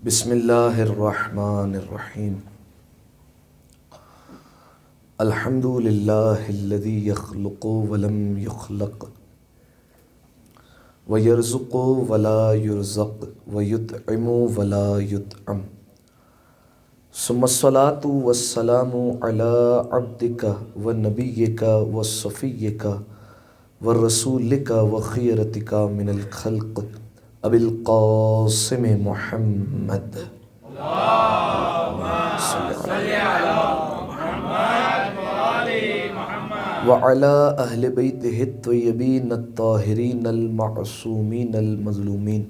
بسم اللہ الرحمن الرحیم الحمد للہ الذی یخلق ولم یخلق ویرزق ولا یرزق ویطعم ولا یطعم ثم الصلاة والسلام علی عبدک ونبیک وصفیک ورسولک وخیرتک من الخلق ابی القاسم محمد وعلی اہل بیتہ الطیبین الطاہرین المعصومین المظلومین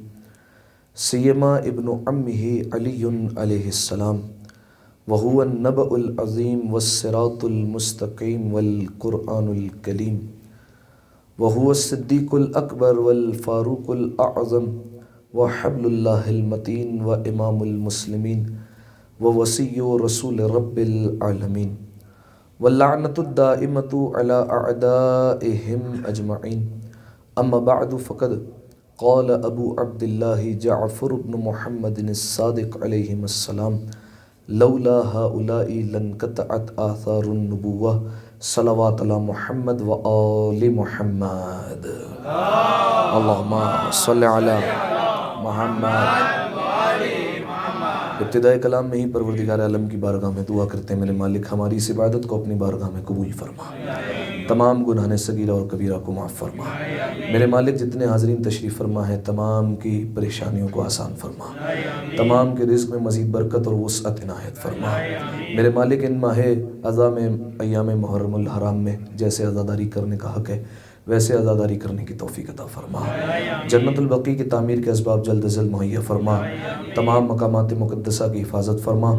سیما ابن عمہ علی علیہ السلام وہو النبأ العظیم والصراط المستقیم والقرآن الکلیم وهو الصدیق الاکبر والفاروق الاعظم وحبل اللہ المتین وامام المسلمین ووصی رسول رب العالمین واللعنۃ الدائمۃ علی اعدائہم اجمعین اما بعد فقد قال ابو عبد اللہ جعفر بن محمد الصادق علیہ السلام لولا هؤلاء لانقطعت آثار النبوہ صلوات علی محمد و آل محمد اللہم صلی علی محمد۔ ابتدائے کلام میں ہی پروردگار عالم کی بارگاہ میں دعا کرتے ہیں میرے مالک ہماری اس عبادت کو اپنی بارگاہ میں قبول فرما، تمام گناہ صغیرہ اور کبیرہ کو معاف فرما۔ میرے مالک جتنے حاضرین تشریف فرما ہیں تمام کی پریشانیوں کو آسان فرما، تمام کے رزق میں مزید برکت اور وسعت عنایت فرما۔ میرے مالک ان ماہ اعظم میں ایام محرم الحرام میں جیسے عزاداری کرنے کا حق ہے ویسے عزاداری کرنے کی توفیق عطا فرما، جنت البقیع کی تعمیر کے اسباب جلد از جلد مہیا فرما، تمام مقامات مقدسہ کی حفاظت فرما،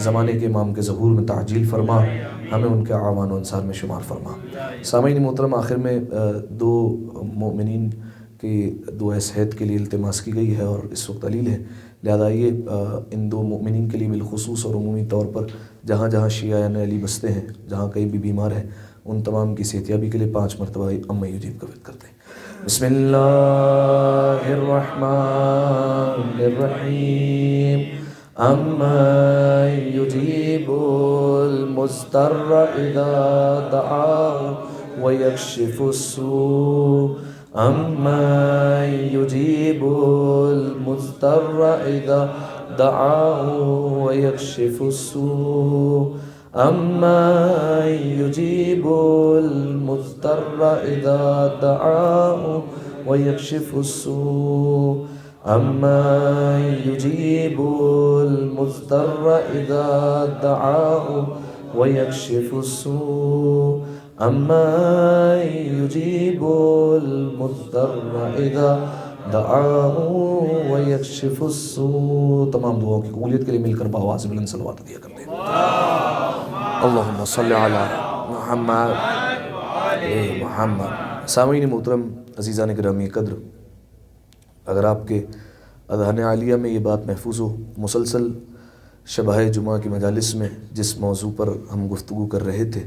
زمانے کے امام کے ظہور میں تعجیل فرما، ہمیں ان کے اعوان و انصار میں شمار فرما۔ سامعین محترم، آخر میں دو مومنین کی دعائے صحت کے لیے التماس کی گئی ہے اور اس وقت علیل ہے، لہذا یہ ان دو مومنین کے لیے بالخصوص اور عمومی طور پر جہاں جہاں شیعہ علی بستے ہیں، جہاں کہیں بھی بیمار ہیں، ان تمام کی صحتیابی کے لیے 5 مرتبہ اما یجیب کا وعد کرتے ہیں۔ بسم اللہ الرحمن الرحیم اما یجیب المضطر اذا دعاه ویکشف السوء اما یجیب المضطر اذا دعاه ویکشف السوء اما یجیب المضطر اذا دعاه ویکشف السوء اما یجیب المضطر اذا دعاه ویکشف السوء اما یجیب المضطر اذا دعاه ویکشف السوء۔ تمام دعاؤں کی قبولیت کے لیے مل کر بآواز بلند صلوات دیا کرتے ہیں۔ اللہم صلی علی محمد۔ سامعین محترم، عزیزان گرامی قدر، اگر آپ کے اذہان عالیہ میں یہ بات محفوظ ہو، مسلسل شبہ جمعہ کی مجالس میں جس موضوع پر ہم گفتگو کر رہے تھے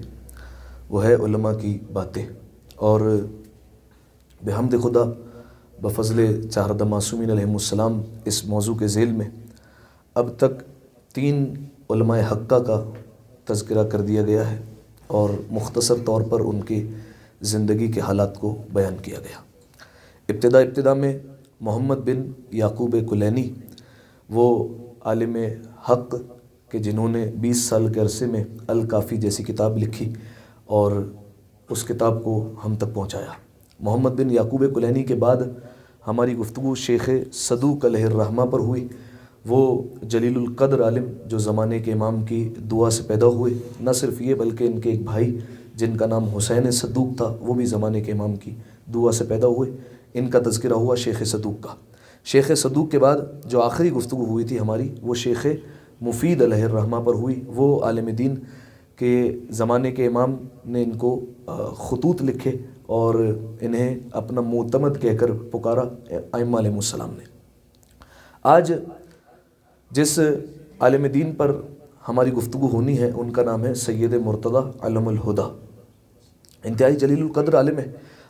وہ ہے علماء کی باتیں، اور بحمد خدا بفضل چہردہ معصومین علیہم السلام اس موضوع کے ذیل میں اب تک 3 علماء حقہ کا تذکرہ کر دیا گیا ہے اور مختصر طور پر ان کی زندگی کے حالات کو بیان کیا گیا۔ ابتدا میں محمد بن یعقوب کلینی، وہ عالم حق کہ جنہوں نے 20 سال کے عرصے میں الکافی جیسی کتاب لکھی اور اس کتاب کو ہم تک پہنچایا۔ محمد بن یعقوب کلینی کے بعد ہماری گفتگو شیخ صدوق علیہ الرحمہ پر ہوئی، وہ جلیل القدر عالم جو زمانے کے امام کی دعا سے پیدا ہوئے، نہ صرف یہ بلکہ ان کے ایک بھائی جن کا نام حسین صدوق تھا وہ بھی زمانے کے امام کی دعا سے پیدا ہوئے، ان کا تذکرہ ہوا شیخ صدوق کا۔ شیخ صدوق کے بعد جو آخری گفتگو ہوئی تھی ہماری وہ شیخ مفید علیہ الرحمہ پر ہوئی، وہ عالم دین کے زمانے کے امام نے ان کو خطوط لکھے اور انہیں اپنا معتمد کہہ کر پکارا ائمہ علیہ السلام نے۔ آج جس عالم دین پر ہماری گفتگو ہونی ہے ان کا نام ہے سید مرتضیٰ علم الہدیٰ، انتہائی جلیل القدر عالم ہے،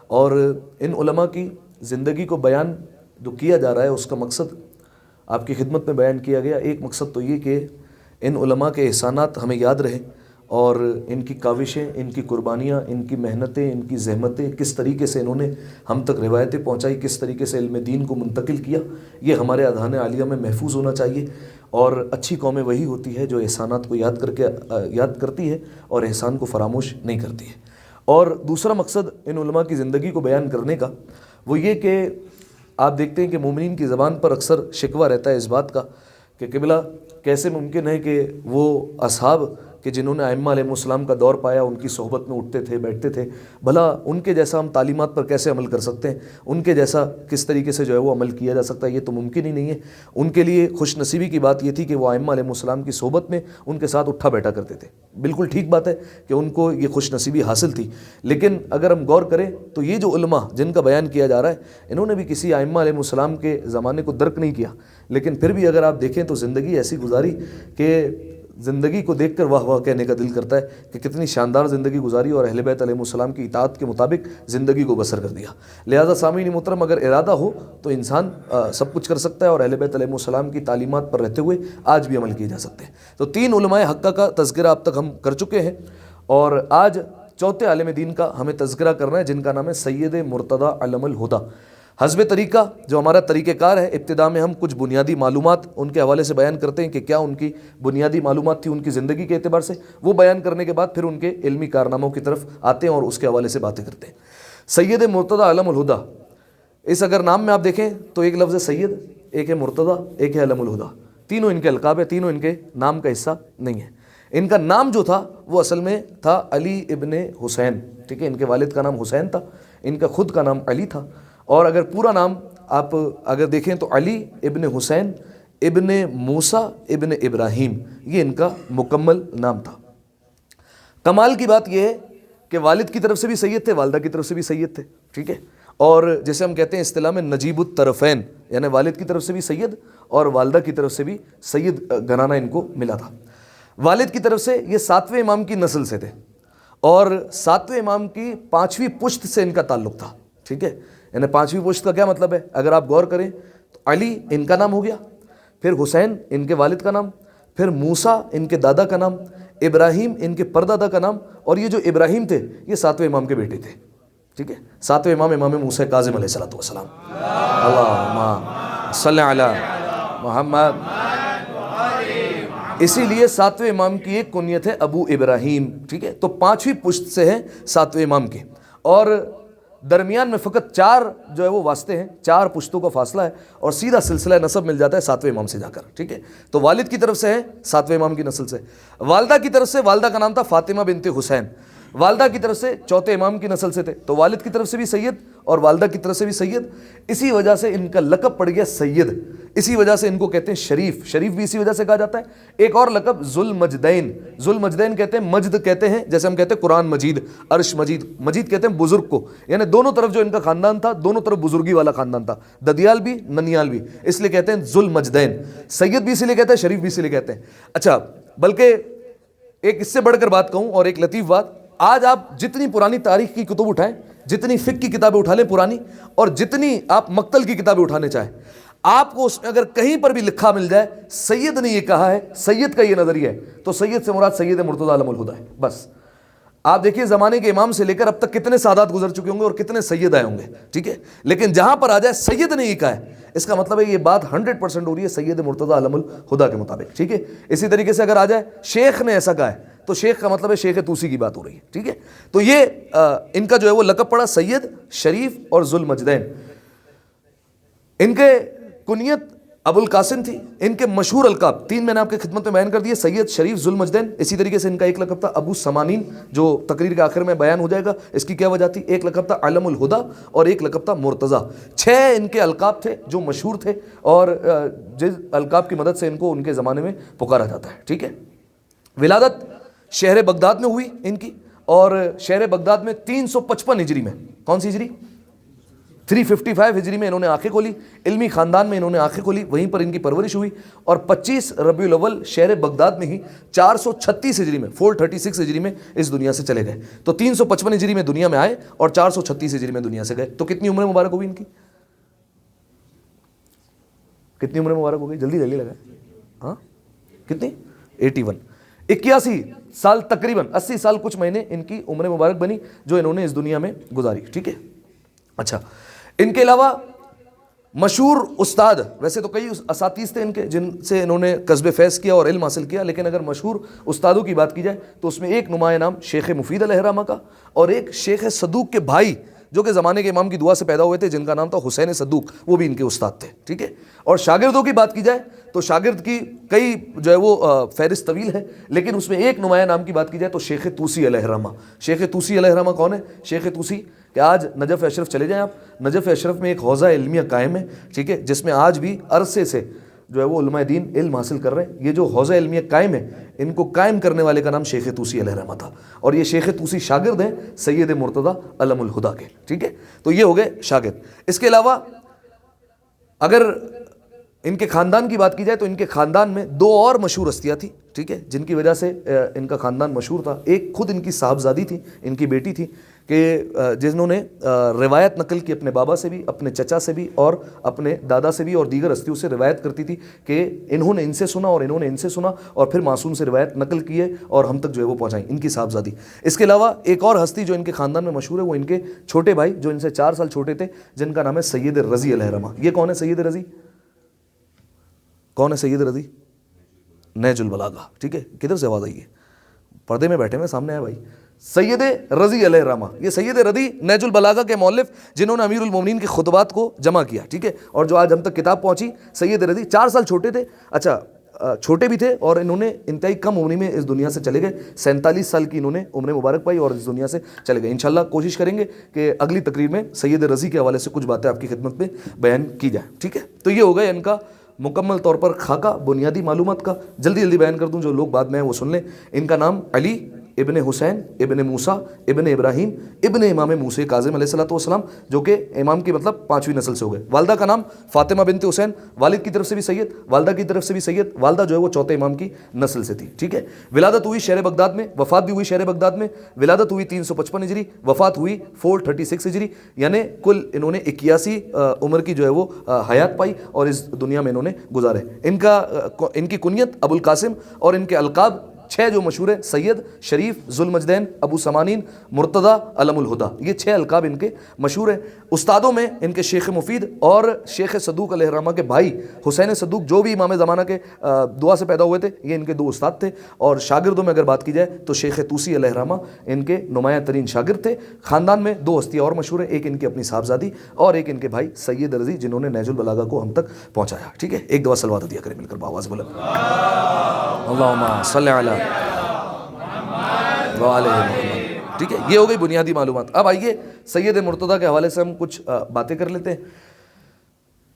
اور ان علماء کی زندگی کو بیان جو کیا جا رہا ہے اس کا مقصد آپ کی خدمت میں بیان کیا گیا۔ ایک مقصد تو یہ کہ ان علماء کے احسانات ہمیں یاد رہیں، اور ان کی کاوشیں، ان کی قربانیاں، ان کی محنتیں، ان کی زحمتیں، کس طریقے سے انہوں نے ہم تک روایتیں پہنچائی، کس طریقے سے علم دین کو منتقل کیا، یہ ہمارے اذہان عالیہ میں محفوظ ہونا چاہیے۔ اور اچھی قومیں وہی ہوتی ہے جو احسانات کو یاد کرتی ہے اور احسان کو فراموش نہیں کرتی ہے۔ اور دوسرا مقصد ان علماء کی زندگی کو بیان کرنے کا وہ یہ کہ آپ دیکھتے ہیں کہ مومنین کی زبان پر اکثر شکوہ رہتا ہے اس بات کا کہ قبلہ کیسے ممکن ہے کہ وہ اصحاب کہ جنہوں نے ائمہ علیہ السلام کا دور پایا، ان کی صحبت میں اٹھتے تھے، بیٹھتے تھے، بھلا ان کے جیسا ہم تعلیمات پر کیسے عمل کر سکتے ہیں؟ ان کے جیسا کس طریقے سے جو ہے وہ عمل کیا جا سکتا ہے؟ یہ تو ممکن ہی نہیں ہے۔ ان کے لیے خوش نصیبی کی بات یہ تھی کہ وہ ائمہ علیہ السلام کی صحبت میں ان کے ساتھ اٹھا بیٹھا کرتے تھے۔ بالکل ٹھیک بات ہے کہ ان کو یہ خوش نصیبی حاصل تھی، لیکن اگر ہم غور کریں تو یہ جو علماء جن کا بیان کیا جا رہا ہے، انہوں نے بھی کسی ائمہ علیہ السلام کے زمانے کو درک نہیں کیا، لیکن پھر بھی اگر آپ دیکھیں تو زندگی ایسی گزاری کہ زندگی کو دیکھ کر واہ واہ کہنے کا دل کرتا ہے کہ کتنی شاندار زندگی گزاری اور اہل بیت علیہ السلام کی اطاعت کے مطابق زندگی کو بسر کر دیا۔ لہذا سامعین محترم، اگر ارادہ ہو تو انسان سب کچھ کر سکتا ہے، اور اہل بیت علیہ السلام کی تعلیمات پر رہتے ہوئے آج بھی عمل کیے جا سکتے ہیں۔ تو 3 علماء حقہ کا تذکرہ اب تک ہم کر چکے ہیں، اور آج چوتھے عالم دین کا ہمیں تذکرہ کرنا ہے جن کا نام ہے سید مرتضیٰ علم الہدیٰ۔ حسب طریقہ جو ہمارا طریقہ کار ہے، ابتدا میں ہم کچھ بنیادی معلومات ان کے حوالے سے بیان کرتے ہیں کہ کیا ان کی بنیادی معلومات تھی ان کی زندگی کے اعتبار سے، وہ بیان کرنے کے بعد پھر ان کے علمی کارناموں کی طرف آتے ہیں اور اس کے حوالے سے باتیں کرتے ہیں۔ سید مرتضیٰ علم الہدیٰ، اس اگر نام میں آپ دیکھیں تو ایک لفظ ہے سید، ایک ہے مرتضیٰ، ایک ہے علم الہدیٰ، تینوں ان کے القاب ہیں، تینوں ان کے نام کا حصہ نہیں ہے۔ ان کا نام جو تھا وہ اصل میں تھا علی ابن حسین، ٹھیک ہے، ان کے والد کا نام حسین تھا، ان کا خود کا نام علی تھا، اور اگر پورا نام آپ اگر دیکھیں تو علی ابن حسین ابن موسیٰ ابن ابراہیم، یہ ان کا مکمل نام تھا۔ کمال کی بات یہ ہے کہ والد کی طرف سے بھی سید تھے، والدہ کی طرف سے بھی سید تھے، ٹھیک ہے، اور جیسے ہم کہتے ہیں اصطلاح میں نجیب الطرفین، یعنی والد کی طرف سے بھی سید اور والدہ کی طرف سے بھی سید گھرانہ ان کو ملا تھا۔ والد کی طرف سے یہ 7ویں امام کی نسل سے تھے، اور 7ویں امام کی 5ویں پشت سے ان کا تعلق تھا، ٹھیک ہے، یعنی 5ویں پشت کا کیا مطلب ہے؟ اگر آپ غور کریں تو علی ان کا نام ہو گیا، پھر حسین ان کے والد کا نام، پھر موسیٰ ان کے دادا کا نام، ابراہیم ان کے پردادا کا نام، اور یہ جو ابراہیم تھے یہ 7ویں امام کے بیٹے تھے، ٹھیک ہے، 7ویں امام امام موسیٰ کاظم علیہ السلام۔ اللہم صلی علی محمد۔ اسی لیے 7ویں امام کی ایک کنیت ہے ابو ابراہیم، ٹھیک ہے، تو 5ویں پشت سے ہیں 7ویں امام کے، اور درمیان میں فقط 4 جو ہے وہ واسطے ہیں، 4 پشتوں کا فاصلہ ہے، اور سیدھا سلسلہ نسب مل جاتا ہے 7ویں امام سے جا کر، ٹھیک ہے۔ تو والد کی طرف سے ہے 7ویں امام کی نسل سے، والدہ کی طرف سے، والدہ کا نام تھا فاطمہ بنت حسین، والدہ کی طرف سے چوتھے امام کی نسل سے تھے، تو والد کی طرف سے بھی سید اور والدہ کی طرف سے بھی سید، اسی وجہ سے ان کا لقب پڑ گیا سید، اسی وجہ سے ان کو کہتے ہیں شریف، شریف بھی اسی وجہ سے کہا جاتا ہے۔ ایک اور لقب ذوالمجدین، ذوالمجدین کہتے ہیں، مجد کہتے ہیں جیسے ہم کہتے ہیں قرآن مجید، عرش مجید، مجید کہتے ہیں بزرگ کو، یعنی دونوں طرف جو ان کا خاندان تھا، دونوں طرف بزرگی والا خاندان تھا، ددیال بھی ننیال بھی، اس لیے کہتے ہیں ذوالمجدین، سید بھی اسی لیے کہتے ہیں، شریف بھی اسی لیے کہتے ہیں۔ اچھا، بلکہ ایک اس سے بڑھ کر بات کہوں اور ایک لطیف بات، آج آپ جتنی پرانی تاریخ کی کتب اٹھائیں، جتنی فقہ کی کتابیں اٹھا لیں پرانی، اور جتنی آپ مقتل کی کتابیں اٹھانے چاہیں، آپ کو اس میں اگر کہیں پر بھی لکھا مل جائے سید نے یہ کہا ہے، سید کا یہ نظریہ ہے، تو سید سے مراد سید مرتضیٰ علم الہدیٰ ہے، بس۔ آپ دیکھیے زمانے کے امام سے لے کر اب تک کتنے سادات گزر چکے ہوں گے اور کتنے سید آئے ہوں گے، ٹھیک ہے، لیکن جہاں پر آ جائے سید نے یہ کہا ہے، اس کا مطلب ہے یہ بات 100% ہو رہی ہے سید مرتضیٰ علم الہدیٰ کے مطابق، ٹھیک ہے۔ اسی طریقے سے اگر آ جائے شیخ نے ایسا کہا ہے تو شیخ کا مطلب ہے شیخ طوسی کی بات ہو رہی ہے، ٹھیک ہے۔ تو یہ ان کا جو ہے وہ لقب پڑا سید، شریف اور ذوالمجدین۔ ان کے کنیت ابو القاسم تھی، ان کے مشہور القاب 3 میں نے آپ کی خدمت میں بیان کر دیے، سید، شریف، ذوالمجدین۔ اسی طریقے سے ان کا ایک لقب تھا ابو سمانین، جو تقریر کے آخر میں بیان ہو جائے گا اس کی کیا وجہ تھی۔ ایک لقب تھا علم الہدیٰ اور ایک لقب تھا مرتضیٰ۔ 6 ان کے القاب تھے جو مشہور تھے، اور جس القاب کی مدد سے ان کو ان کے زمانے میں پکارا جاتا ہے، ٹھیک ہے۔ ولادت شہر بغداد میں ہوئی ان کی، اور شہر بغداد میں 355 ہجری میں، کون سی ہجری؟ 355 ہجری میں انہوں نے آنکھیں کھولی، علمی خاندان میں انہوں نے آنکھیں کھولی، وہیں پر ان کی پرورش ہوئی، اور 25 ربیع الاول شہر بغداد میں ہی 436 ہجری میں 436 ہجری میں اس دنیا سے چلے گئے۔ تو 355 ہجری میں دنیا میں آئے اور 436 ہجری میں دنیا سے گئے، تو کتنی عمر مبارک ہوئی ان کی؟ کتنی عمر مبارک ہو گئی؟ جلدی جلدی لگائیں. ہاں کتنی؟ 81. 81 سال تقریباً 80 سال کچھ مہینے ان کی عمر مبارک بنی جو انہوں نے اس دنیا میں گزاری. ٹھیک ہے. اچھا ان کے علاوہ مشہور استاد، ویسے تو کئی اساتذہ تھے ان کے جن سے انہوں نے کسب فیض کیا اور علم حاصل کیا، لیکن اگر مشہور استادوں کی بات کی جائے تو اس میں ایک نمایاں نام شیخ مفید علیہ الرحمہ کا، اور ایک شیخ صدوق کے بھائی جو کہ زمانے کے امام کی دعا سے پیدا ہوئے تھے جن کا نام تھا حسین صدوق، وہ بھی ان کے استاد تھے. ٹھیک ہے. اور شاگردوں کی بات کی جائے تو شاگرد کی کئی جو ہے وہ فہرست طویل ہے، لیکن اس میں ایک نمایاں نام کی بات کی جائے تو شیخ طوسی علیہ الرحمہ. شیخ طوسی علیہ الرحمہ کون ہے؟ شیخ طوسی کہ آج نجف اشرف چلے جائیں آپ، نجف اشرف میں ایک حوضہ علمیہ قائم ہے. ٹھیک ہے. جس میں آج بھی عرصے سے جو ہے وہ علماء دین علم حاصل کر رہے ہیں. یہ جو حوضہ علمیہ قائم ہے ان کو قائم کرنے والے کا نام شیخ طوسی علیہ الرحمہ تھا، اور یہ شیخ طوسی شاگرد ہیں سید مرتضیٰ علم الہدیٰ کے. ٹھیک ہے. تو یہ ہو گئے شاگرد. اس کے علاوہ اگر ان کے خاندان کی بات کی جائے تو ان کے خاندان میں دو اور مشہور ہستیاں تھیں. ٹھیک ہے. جن کی وجہ سے ان کا خاندان مشہور تھا. ایک خود ان کی صاحبزادی تھی، ان کی بیٹی تھی کہ جنہوں نے روایت نقل کی اپنے بابا سے بھی، اپنے چچا سے بھی، اور اپنے دادا سے بھی، اور دیگر ہستیوں سے روایت کرتی تھی کہ انہوں نے ان سے سنا اور انہوں نے ان سے سنا، اور پھر معصوم سے روایت نقل کی ہے اور ہم تک جو ہے وہ پہنچائیں. ان کی صاحبزادی. اس کے علاوہ ایک اور ہستی جو ان کے خاندان میں مشہور ہے وہ ان کے چھوٹے بھائی جو ان سے 4 سال چھوٹے تھے جن کا نام ہے سید رضی علیہ الرحمہ. یہ کون ہے سید رضی؟ کون ہے سید رضی؟ نیج البلاغہ. ٹھیک ہے. کدھر سے آواز آئی ہے؟ پردے میں بیٹھے ہوئے سامنے آئے بھائی. سید رضی علیہ الرحمہ، یہ سید رضی نیج البلاغہ کے مؤلف جنہوں نے امیر المومنین کے خطبات کو جمع کیا. ٹھیک ہے. اور جو آج ہم تک کتاب پہنچی، سید رضی 4 سال چھوٹے تھے. اچھا چھوٹے بھی تھے اور انہوں نے انتہائی کم عمری میں اس دنیا سے چلے گئے. 47 سال کی انہوں نے عمر مبارک پائی اور اس دنیا سے چلے گئے. انشاءاللہ کوشش کریں گے کہ اگلی تقریر میں سید رضی کے حوالے سے کچھ باتیں آپ کی خدمت میں بیان کی جائیں. ٹھیک ہے. تو یہ ہو گیا ان کا مکمل طور پر خاکہ بنیادی معلومات کا. جلدی جلدی بیان کر دوں، جو لوگ بعد میں ہیں وہ سن لیں. ان کا نام علی ابن حسین ابن موسیٰ ابن ابراہیم ابن امام موسیٰ کاظم علیہ الصلوۃ والسلام، جو کہ امام کی مطلب 5ویں نسل سے ہو گئے. والدہ کا نام فاطمہ بنت حسین، والد کی طرف سے بھی سید، والدہ کی طرف سے بھی سید. والدہ جو ہے وہ 4 امام کی نسل سے تھی. ٹھیک ہے. ولادت ہوئی شہر بغداد میں، وفات بھی ہوئی شہر بغداد میں. ولادت ہوئی 355 ہجری، وفات ہوئی 436 ہجری، یعنی کل انہوں نے 81 عمر کی جو ہے وہ حیات پائی اور اس دنیا میں انہوں نے گزارے. ان کی کنیت ابو القاسم، اور ان کے القاب 6 جو مشہور ہیں: سید، شریف، ذوالمجدین، ابو سمانین، مرتضیٰ، علم الہدیٰ. یہ 6 القاب ان کے مشہور ہیں. استادوں میں ان کے شیخ مفید اور شیخ صدوق علیہ الرحمہ کے بھائی حسین صدوق جو بھی امام زمانہ کے دعا سے پیدا ہوئے تھے، یہ ان کے 2 استاد تھے. اور شاگردوں میں اگر بات کی جائے تو شیخ طوسی علیہ الرحمہ ان کے نمایاں ترین شاگرد تھے. خاندان میں 2 ہستیاں اور مشہور ہیں، ایک ان کی اپنی صاحبزادی اور ایک ان کے بھائی سید رضی جنہوں نے نیج البلاغہ کو ہم تک پہنچایا. ٹھیک ہے. ایک دفعہ صلوات دیا کریں مل کر بآواز بلند. اللہم صلی علی وعلی محمد. ٹھیک ہے. یہ ہو گئی بنیادی معلومات. اب آئیے سید مرتضیٰ کے حوالے سے ہم کچھ باتیں کر لیتے ہیں.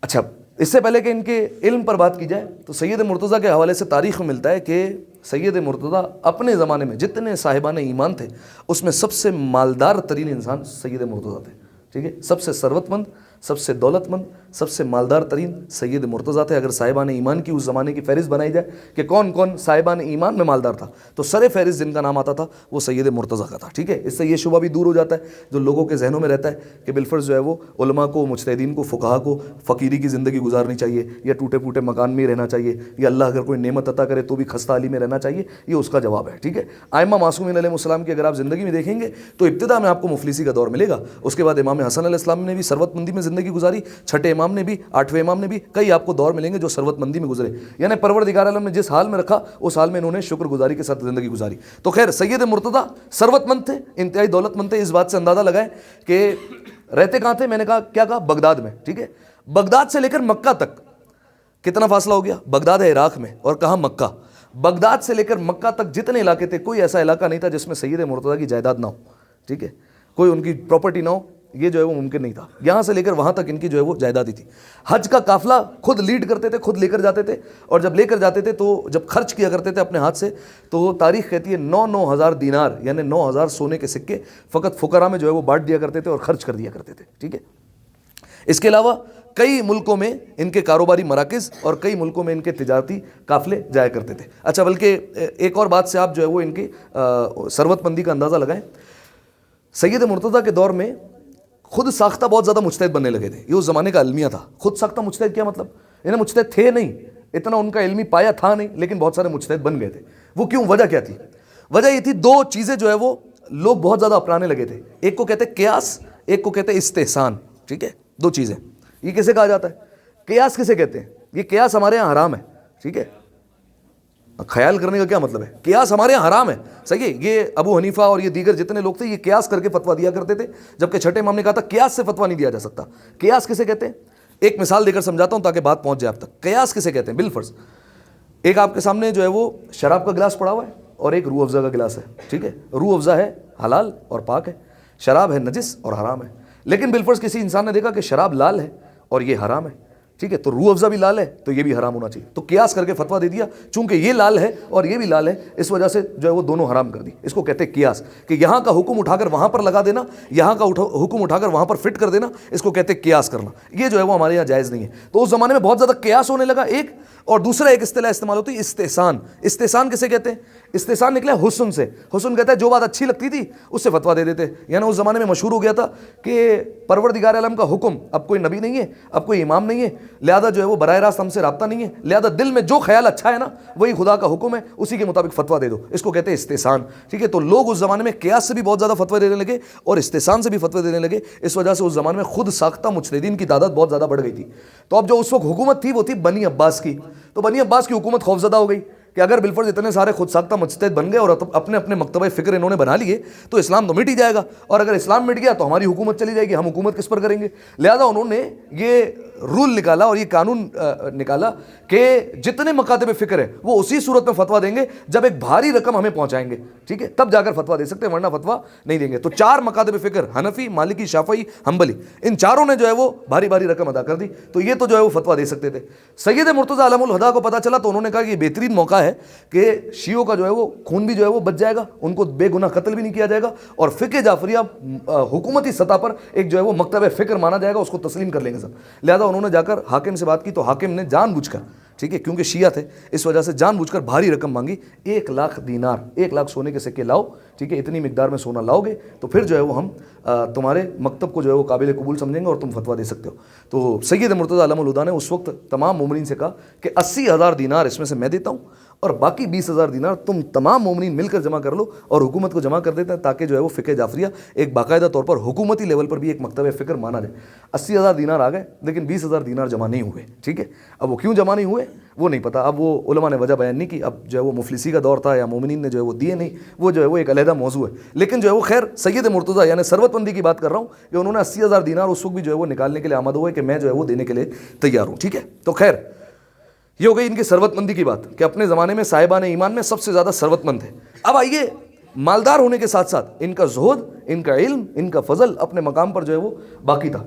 اچھا اس سے پہلے کہ ان کے علم پر بات کی جائے تو سید مرتضیٰ کے حوالے سے تاریخ میں ملتا ہے کہ سید مرتضیٰ اپنے زمانے میں جتنے صاحبان ایمان تھے اس میں سب سے مالدار ترین انسان سید مرتضیٰ تھے. ٹھیک ہے. سب سے ثروت مند، سب سے دولت مند، سب سے مالدار ترین سید مرتضیٰ تھے. اگر صاحبان ایمان کی اس زمانے کی فہرست بنائی جائے کہ کون کون صاحبان ایمان میں مالدار تھا تو سر فہرست جن کا نام آتا تھا وہ سید مرتضیٰ کا تھا. ٹھیک ہے. اس سے یہ شبہ بھی دور ہو جاتا ہے جو لوگوں کے ذہنوں میں رہتا ہے کہ بالفرض جو ہے وہ علماء کو، مجتہدین کو، فقہا کو فقیری کی زندگی گزارنی چاہیے، یا ٹوٹے پھوٹے مکان میں ہی رہنا چاہیے، یا اللہ اگر کوئی نعمت عطا کرے تو بھی خستہ حالی میں رہنا چاہیے. یہ اس کا جواب ہے. ٹھیک ہے. ائمہ معصومین علیہ السلام کی اگر آپ زندگی میں دیکھیں گے تو ابتدا میں آپ کو مفلسی کا دور ملے گا. اس کے بعد امام حسن علیہ السلام نے بھی ثروت مندی میں زندگی گزاری، 6 امام نے بھی، 8ویں امام نے بھی. کئی آپ کو دور ملیں گے جو ثروت مندی میں گزرے، یعنی پروردگار عالم نے جس حال میں رکھا اس حال میں انہوں نے شکر گزاری کے ساتھ زندگی گزاری. تو خیر سید مرتضیٰ ثروت مند تھے، انتہائی دولت مند تھے. اس بات سے اندازہ لگائیں کہ رہتے کہاں تھے. میں نے کہا بغداد میں. ٹھیک ہے. بغداد سے لے کر مکہ تک کتنا فاصلہ ہو گیا؟ بغداد ہے عراق میں اور کہاں؟ مکہ. بغداد سے لے کر مکہ تک جتنے علاقے تھے کوئی ایسا علاقہ نہیں تھا جس میں سید مرتضیٰ کی جائیداد نہ ہو. ٹھیک ہے. کوئی ان کی پراپرٹی نہ ہو، یہ جو ہے وہ ممکن نہیں تھا. یہاں سے لے کر وہاں تک ان کی جو ہے وہ جائیدادی تھی. حج کا قافلہ خود لیڈ کرتے تھے، خود لے کر جاتے تھے، اور جب لے کر جاتے تھے تو جب خرچ کیا کرتے تھے اپنے ہاتھ سے تو تاریخ کہتی ہے 9 ہزار دینار یعنی 9,000 سونے کے سکے فقط فقراء میں جو ہے وہ بانٹ دیا کرتے تھے اور خرچ کر دیا کرتے تھے. ٹھیک ہے. اس کے علاوہ کئی ملکوں میں ان کے کاروباری مراکز اور کئی ملکوں میں ان کے تجارتی قافلے جایا کرتے تھے. اچھا بلکہ ایک اور بات سے آپ جو ہے وہ ان کی ثروت مندی کا اندازہ لگائیں. سید مرتضیٰ کے دور میں خود ساختہ بہت زیادہ مجتہد بننے لگے تھے. یہ اس زمانے کا المیہ تھا. خود ساختہ مجتہد کیا مطلب انہیں مجتہد تھے نہیں، اتنا ان کا علمی پایا تھا نہیں، لیکن بہت سارے مجتہد بن گئے تھے. وہ کیوں؟ وجہ کیا تھی؟ وجہ یہ تھی دو چیزیں جو ہے وہ لوگ بہت زیادہ اپنانے لگے تھے. ایک کو کہتے ہیں قیاس، ایک کو کہتے ہیں استحسان. ٹھیک ہے، دو چیزیں. یہ کسے کہا جاتا ہے؟ قیاس کسے کہتے ہیں؟ یہ قیاس ہمارے یہاں حرام ہے. ٹھیک ہے، خیال کرنے کا کیا مطلب ہے؟ قیاس ہمارے یہاں حرام ہے. صحیح ہے. یہ ابو حنیفہ اور یہ دیگر جتنے لوگ تھے یہ قیاس کر کے فتویٰ دیا کرتے تھے، جبکہ چھٹے امام نے کہا تھا قیاس سے فتویٰ نہیں دیا جا سکتا. قیاس کسے کہتے ہیں؟ ایک مثال دے کر سمجھاتا ہوں تاکہ بات پہنچ جائے آپ تک. قیاس کسے کہتے ہیں؟ بالفرض ایک آپ کے سامنے جو ہے وہ شراب کا گلاس پڑا ہوا ہے اور ایک روح افزا کا گلاس ہے. ٹھیک ہے، روح افزا ہے حلال اور پاک ہے، شراب ہے نجس اور حرام ہے. لیکن بالفرض کسی انسان نے دیکھا کہ شراب لال ہے اور یہ حرام ہے. ٹھیک ہے، تو روح افزا بھی لال ہے تو یہ بھی حرام ہونا چاہیے. تو قیاس کر کے فتویٰ دے دیا، چونکہ یہ لال ہے اور یہ بھی لال ہے، اس وجہ سے جو ہے وہ دونوں حرام کر دی. اس کو کہتے ہیں قیاس، کہ یہاں کا حکم اٹھا کر وہاں پر لگا دینا، یہاں کا حکم اٹھا کر وہاں پر فٹ کر دینا، اس کو کہتے ہیں قیاس کرنا. یہ جو ہے وہ ہمارے یہاں جائز نہیں ہے. تو اس زمانے میں بہت زیادہ قیاس ہونے لگا ایک، اور دوسرا ایک اصطلاح استعمال ہوتی ہے استحسان. استحسان کسے کہتے ہیں؟ استحسان نکلا حسن سے. حسن کہتا ہے جو بات اچھی لگتی تھی اس سے فتویٰ دے دیتے. یعنی اس زمانے میں مشہور ہو گیا تھا کہ پروردگار عالم کا حکم، اب کوئی نبی نہیں ہے، اب کوئی امام نہیں ہے، لہذا جو ہے وہ براہ راست ہم سے رابطہ نہیں ہے، لہذا دل میں جو خیال اچھا ہے نا وہی خدا کا حکم ہے، اسی کے مطابق فتویٰ دے دو. اس کو کہتے ہیں استحسان. ٹھیک ہے، تو لوگ اس زمانے میں قیاس سے بھی بہت زیادہ فتویٰ دینے لگے اور استحسان سے بھی فتویٰ دینے لگے. اس وجہ سے اس زمانے میں خود ساختہ مجتہدین کی تعداد بہت زیادہ بڑھ گئی تھی. تو اب جو اس وقت حکومت تھی وہ تھی بنی عباس کی. تو بنی عباس کی حکومت خوفزدہ ہو گئی کہ اگر بالفرض اتنے سارے خود ساختہ مجتہد بن گئے اور اپنے اپنے مکتبہ فکر انہوں نے بنا لیے تو اسلام تو مٹ ہی جائے گا، اور اگر اسلام مٹ گیا تو ہماری حکومت چلی جائے گی، ہم حکومت کس پر کریں گے. لہذا انہوں نے یہ رول نکالا اور یہ قانون نکالا کہ جتنے مکاتب فکر ہیں وہ اسی صورت میں فتویٰ دیں گے جب ایک بھاری رقم ہمیں پہنچائیں گے. ٹھیک ہے، تب جا کر فتویٰ دے سکتے ہیں، ورنہ فتویٰ نہیں دیں گے. تو 4 مکاتب فکر، حنفی، مالکی، شافعی، حنبلی، ان چاروں نے جو ہے وہ بھاری بھاری رقم ادا کر دی. تو یہ تو جو ہے وہ فتویٰ دے سکتے تھے. سید مرتضیٰ علم الہدا کو پتہ چلا تو انہوں نے کہا کہ یہ بہترین موقع ہے کہ شیعوں کا جو ہے وہ خون بھی جو ہے وہ بچ جائے گا، ان کو بے گناہ قتل بھی نہیں کیا جائے گا، اور فقہ جعفریہ حکومتی سطح پر ایک جو ہے وہ مکتب فکر مانا جائے گا، اس کو تسلیم کر لیں گے سب. لہذا انہوں نے جا کر حاکم سے بات کی تو حاکم نے جان بوجھ کر، ٹھیک ہے، کیونکہ شیعہ تھے اس وجہ سے جان بوجھ کر بھاری رقم مانگی. 1 لاکھ دینار، 1 لاکھ سونے کے سکے لاؤ. ٹھیک ہے، اتنی مقدار میں سونا لاؤ گے تو پھر جو ہے وہ ہم تمہارے مکتب کو جو ہے وہ قابل قبول سمجھیں گے اور تم فتویٰ دے سکتے ہو. تو سید مرتضیٰ علم الہدا نے اس وقت تمام مومنین سے کہا کہ 80,000 دینار اس میں سے میں دیتا ہوں اور باقی 20,000 دینار تم تمام مومنین مل کر جمع کر لو اور حکومت کو جمع کر دیتے ہیں، تاکہ جو ہے وہ فقہ جعفریہ ایک باقاعدہ طور پر حکومتی لیول پر بھی ایک مکتب فکر مانا جائے. 80,000 دینار آ گئے لیکن 20,000 دینار جمع نہیں ہوئے. ٹھیک ہے، اب وہ کیوں جمع نہیں ہوئے وہ نہیں پتا. اب وہ علماء نے وجہ بیان نہیں کی، اب جو ہے وہ مفلسی کا دور تھا یا مومنین نے جو ہے وہ دیے نہیں، وہ جو ہے وہ ایک علیحدہ موضوع ہے. لیکن جو ہے وہ خیر سید مرتضیٰ یعنی ثروت مندی کی بات کر رہا ہوں کہ انہوں نے 80,000 دینار اس وقت بھی جو ہے وہ نکالنے کے لیے آمد ہوئے کہ میں جو ہے وہ دینے کے لیے تیار ہوں. ٹھیک ہے، تو خیر یہ ہو گئی ان کی ثروت مندی کی بات کہ اپنے زمانے میں صاحبان ایمان میں سب سے زیادہ ثروت مند ہے. اب آئیے مالدار ہونے کے ساتھ ساتھ ان کا زہد، ان کا علم، ان کا فضل اپنے مقام پر جو ہے وہ باقی تھا.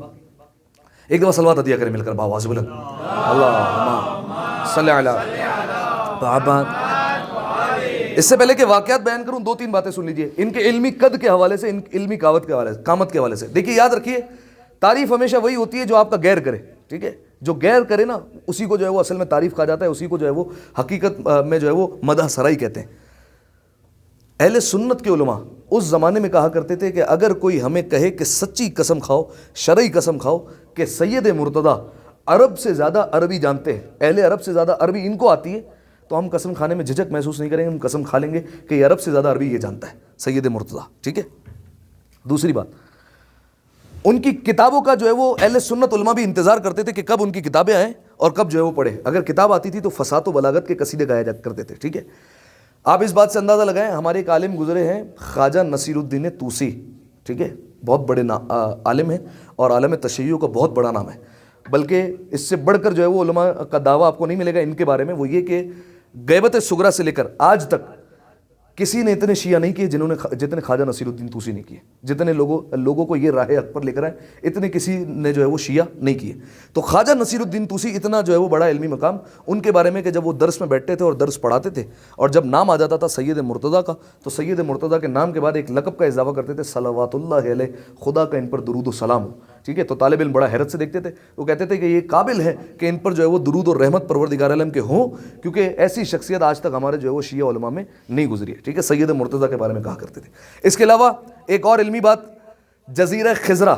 ایک دفعہ صلوات عطیہ کریں مل کر بآواز بلند، اللہم صلی علی بابا. اس سے پہلے کہ واقعات بیان کروں 2-3 باتیں سن لیجئے ان کے علمی قد کے حوالے سے، ان علمی قامت کے حوالے سے. دیکھیے یاد رکھیے تعریف ہمیشہ وہی ہوتی ہے جو آپ کا غیر کرے. ٹھیک ہے، جو غیر کرے نا اسی کو جو ہے وہ اصل میں تعریف کہا جاتا ہے، اسی کو جو ہے وہ حقیقت میں جو ہے وہ مدح سرائی کہتے ہیں. اہل سنت کے علماء اس زمانے میں کہا کرتے تھے کہ اگر کوئی ہمیں کہے کہ سچی قسم کھاؤ، شرعی قسم کھاؤ کہ سید مرتضیٰ عرب سے زیادہ عربی جانتے ہیں، اہل عرب سے زیادہ عربی ان کو آتی ہے، تو ہم قسم کھانے میں جھجک محسوس نہیں کریں گے، ہم قسم کھا لیں گے کہ یہ عرب سے زیادہ عربی یہ جانتا ہے سید مرتضیٰ. ٹھیک ہے، دوسری بات ان کی کتابوں کا جو ہے وہ اہل سنت علماء بھی انتظار کرتے تھے کہ کب ان کی کتابیں آئیں اور کب جو ہے وہ پڑھے. اگر کتاب آتی تھی تو فصاحت و بلاغت کے قصیدے گائے جایا کرتے تھے. ٹھیک ہے، آپ اس بات سے اندازہ لگائیں ہمارے ایک عالم گزرے ہیں خواجہ نصیر الدین طوسی. ٹھیک ہے، بہت بڑے عالم ہیں اور عالم تشیع کا بہت بڑا نام ہے. بلکہ اس سے بڑھ کر جو ہے وہ علماء کا دعویٰ آپ کو نہیں ملے گا ان کے بارے میں، وہ یہ کہ غیبت صغریٰ سے لے کر آج تک کسی نے اتنے شیعہ نہیں کیے جتنے خواجہ نصیر الدین طوسی نے کیے. جتنے لوگوں کو یہ راہ حق پر لے کر آئے اتنے کسی نے جو ہے وہ شیعہ نہیں کیے. تو خواجہ نصیر الدین طوسی اتنا جو ہے وہ بڑا علمی مقام ان کے بارے میں کہ جب وہ درس میں بیٹھتے تھے اور درس پڑھاتے تھے اور جب نام آ جاتا تھا سید مرتضیٰ کا تو سید مرتضیٰ کے نام کے بعد ایک لقب کا اضافہ کرتے تھے، صلوات اللہ علیہ، خدا کا ان پر درود و سلام ہو. ٹھیک ہے، تو طالب علم بڑا حیرت سے دیکھتے تھے. وہ کہتے تھے کہ یہ قابل ہے کہ ان پر جو ہے وہ درود اور رحمت پروردگار عالم کے ہوں، کیونکہ ایسی شخصیت آج تک ہمارے جو ہے وہ شیعہ علماء میں نہیں گزری ہے. ٹھیک ہے، سید مرتضیٰ کے بارے میں کہا کرتے تھے. اس کے علاوہ ایک اور علمی بات، جزیرہ خضرہ،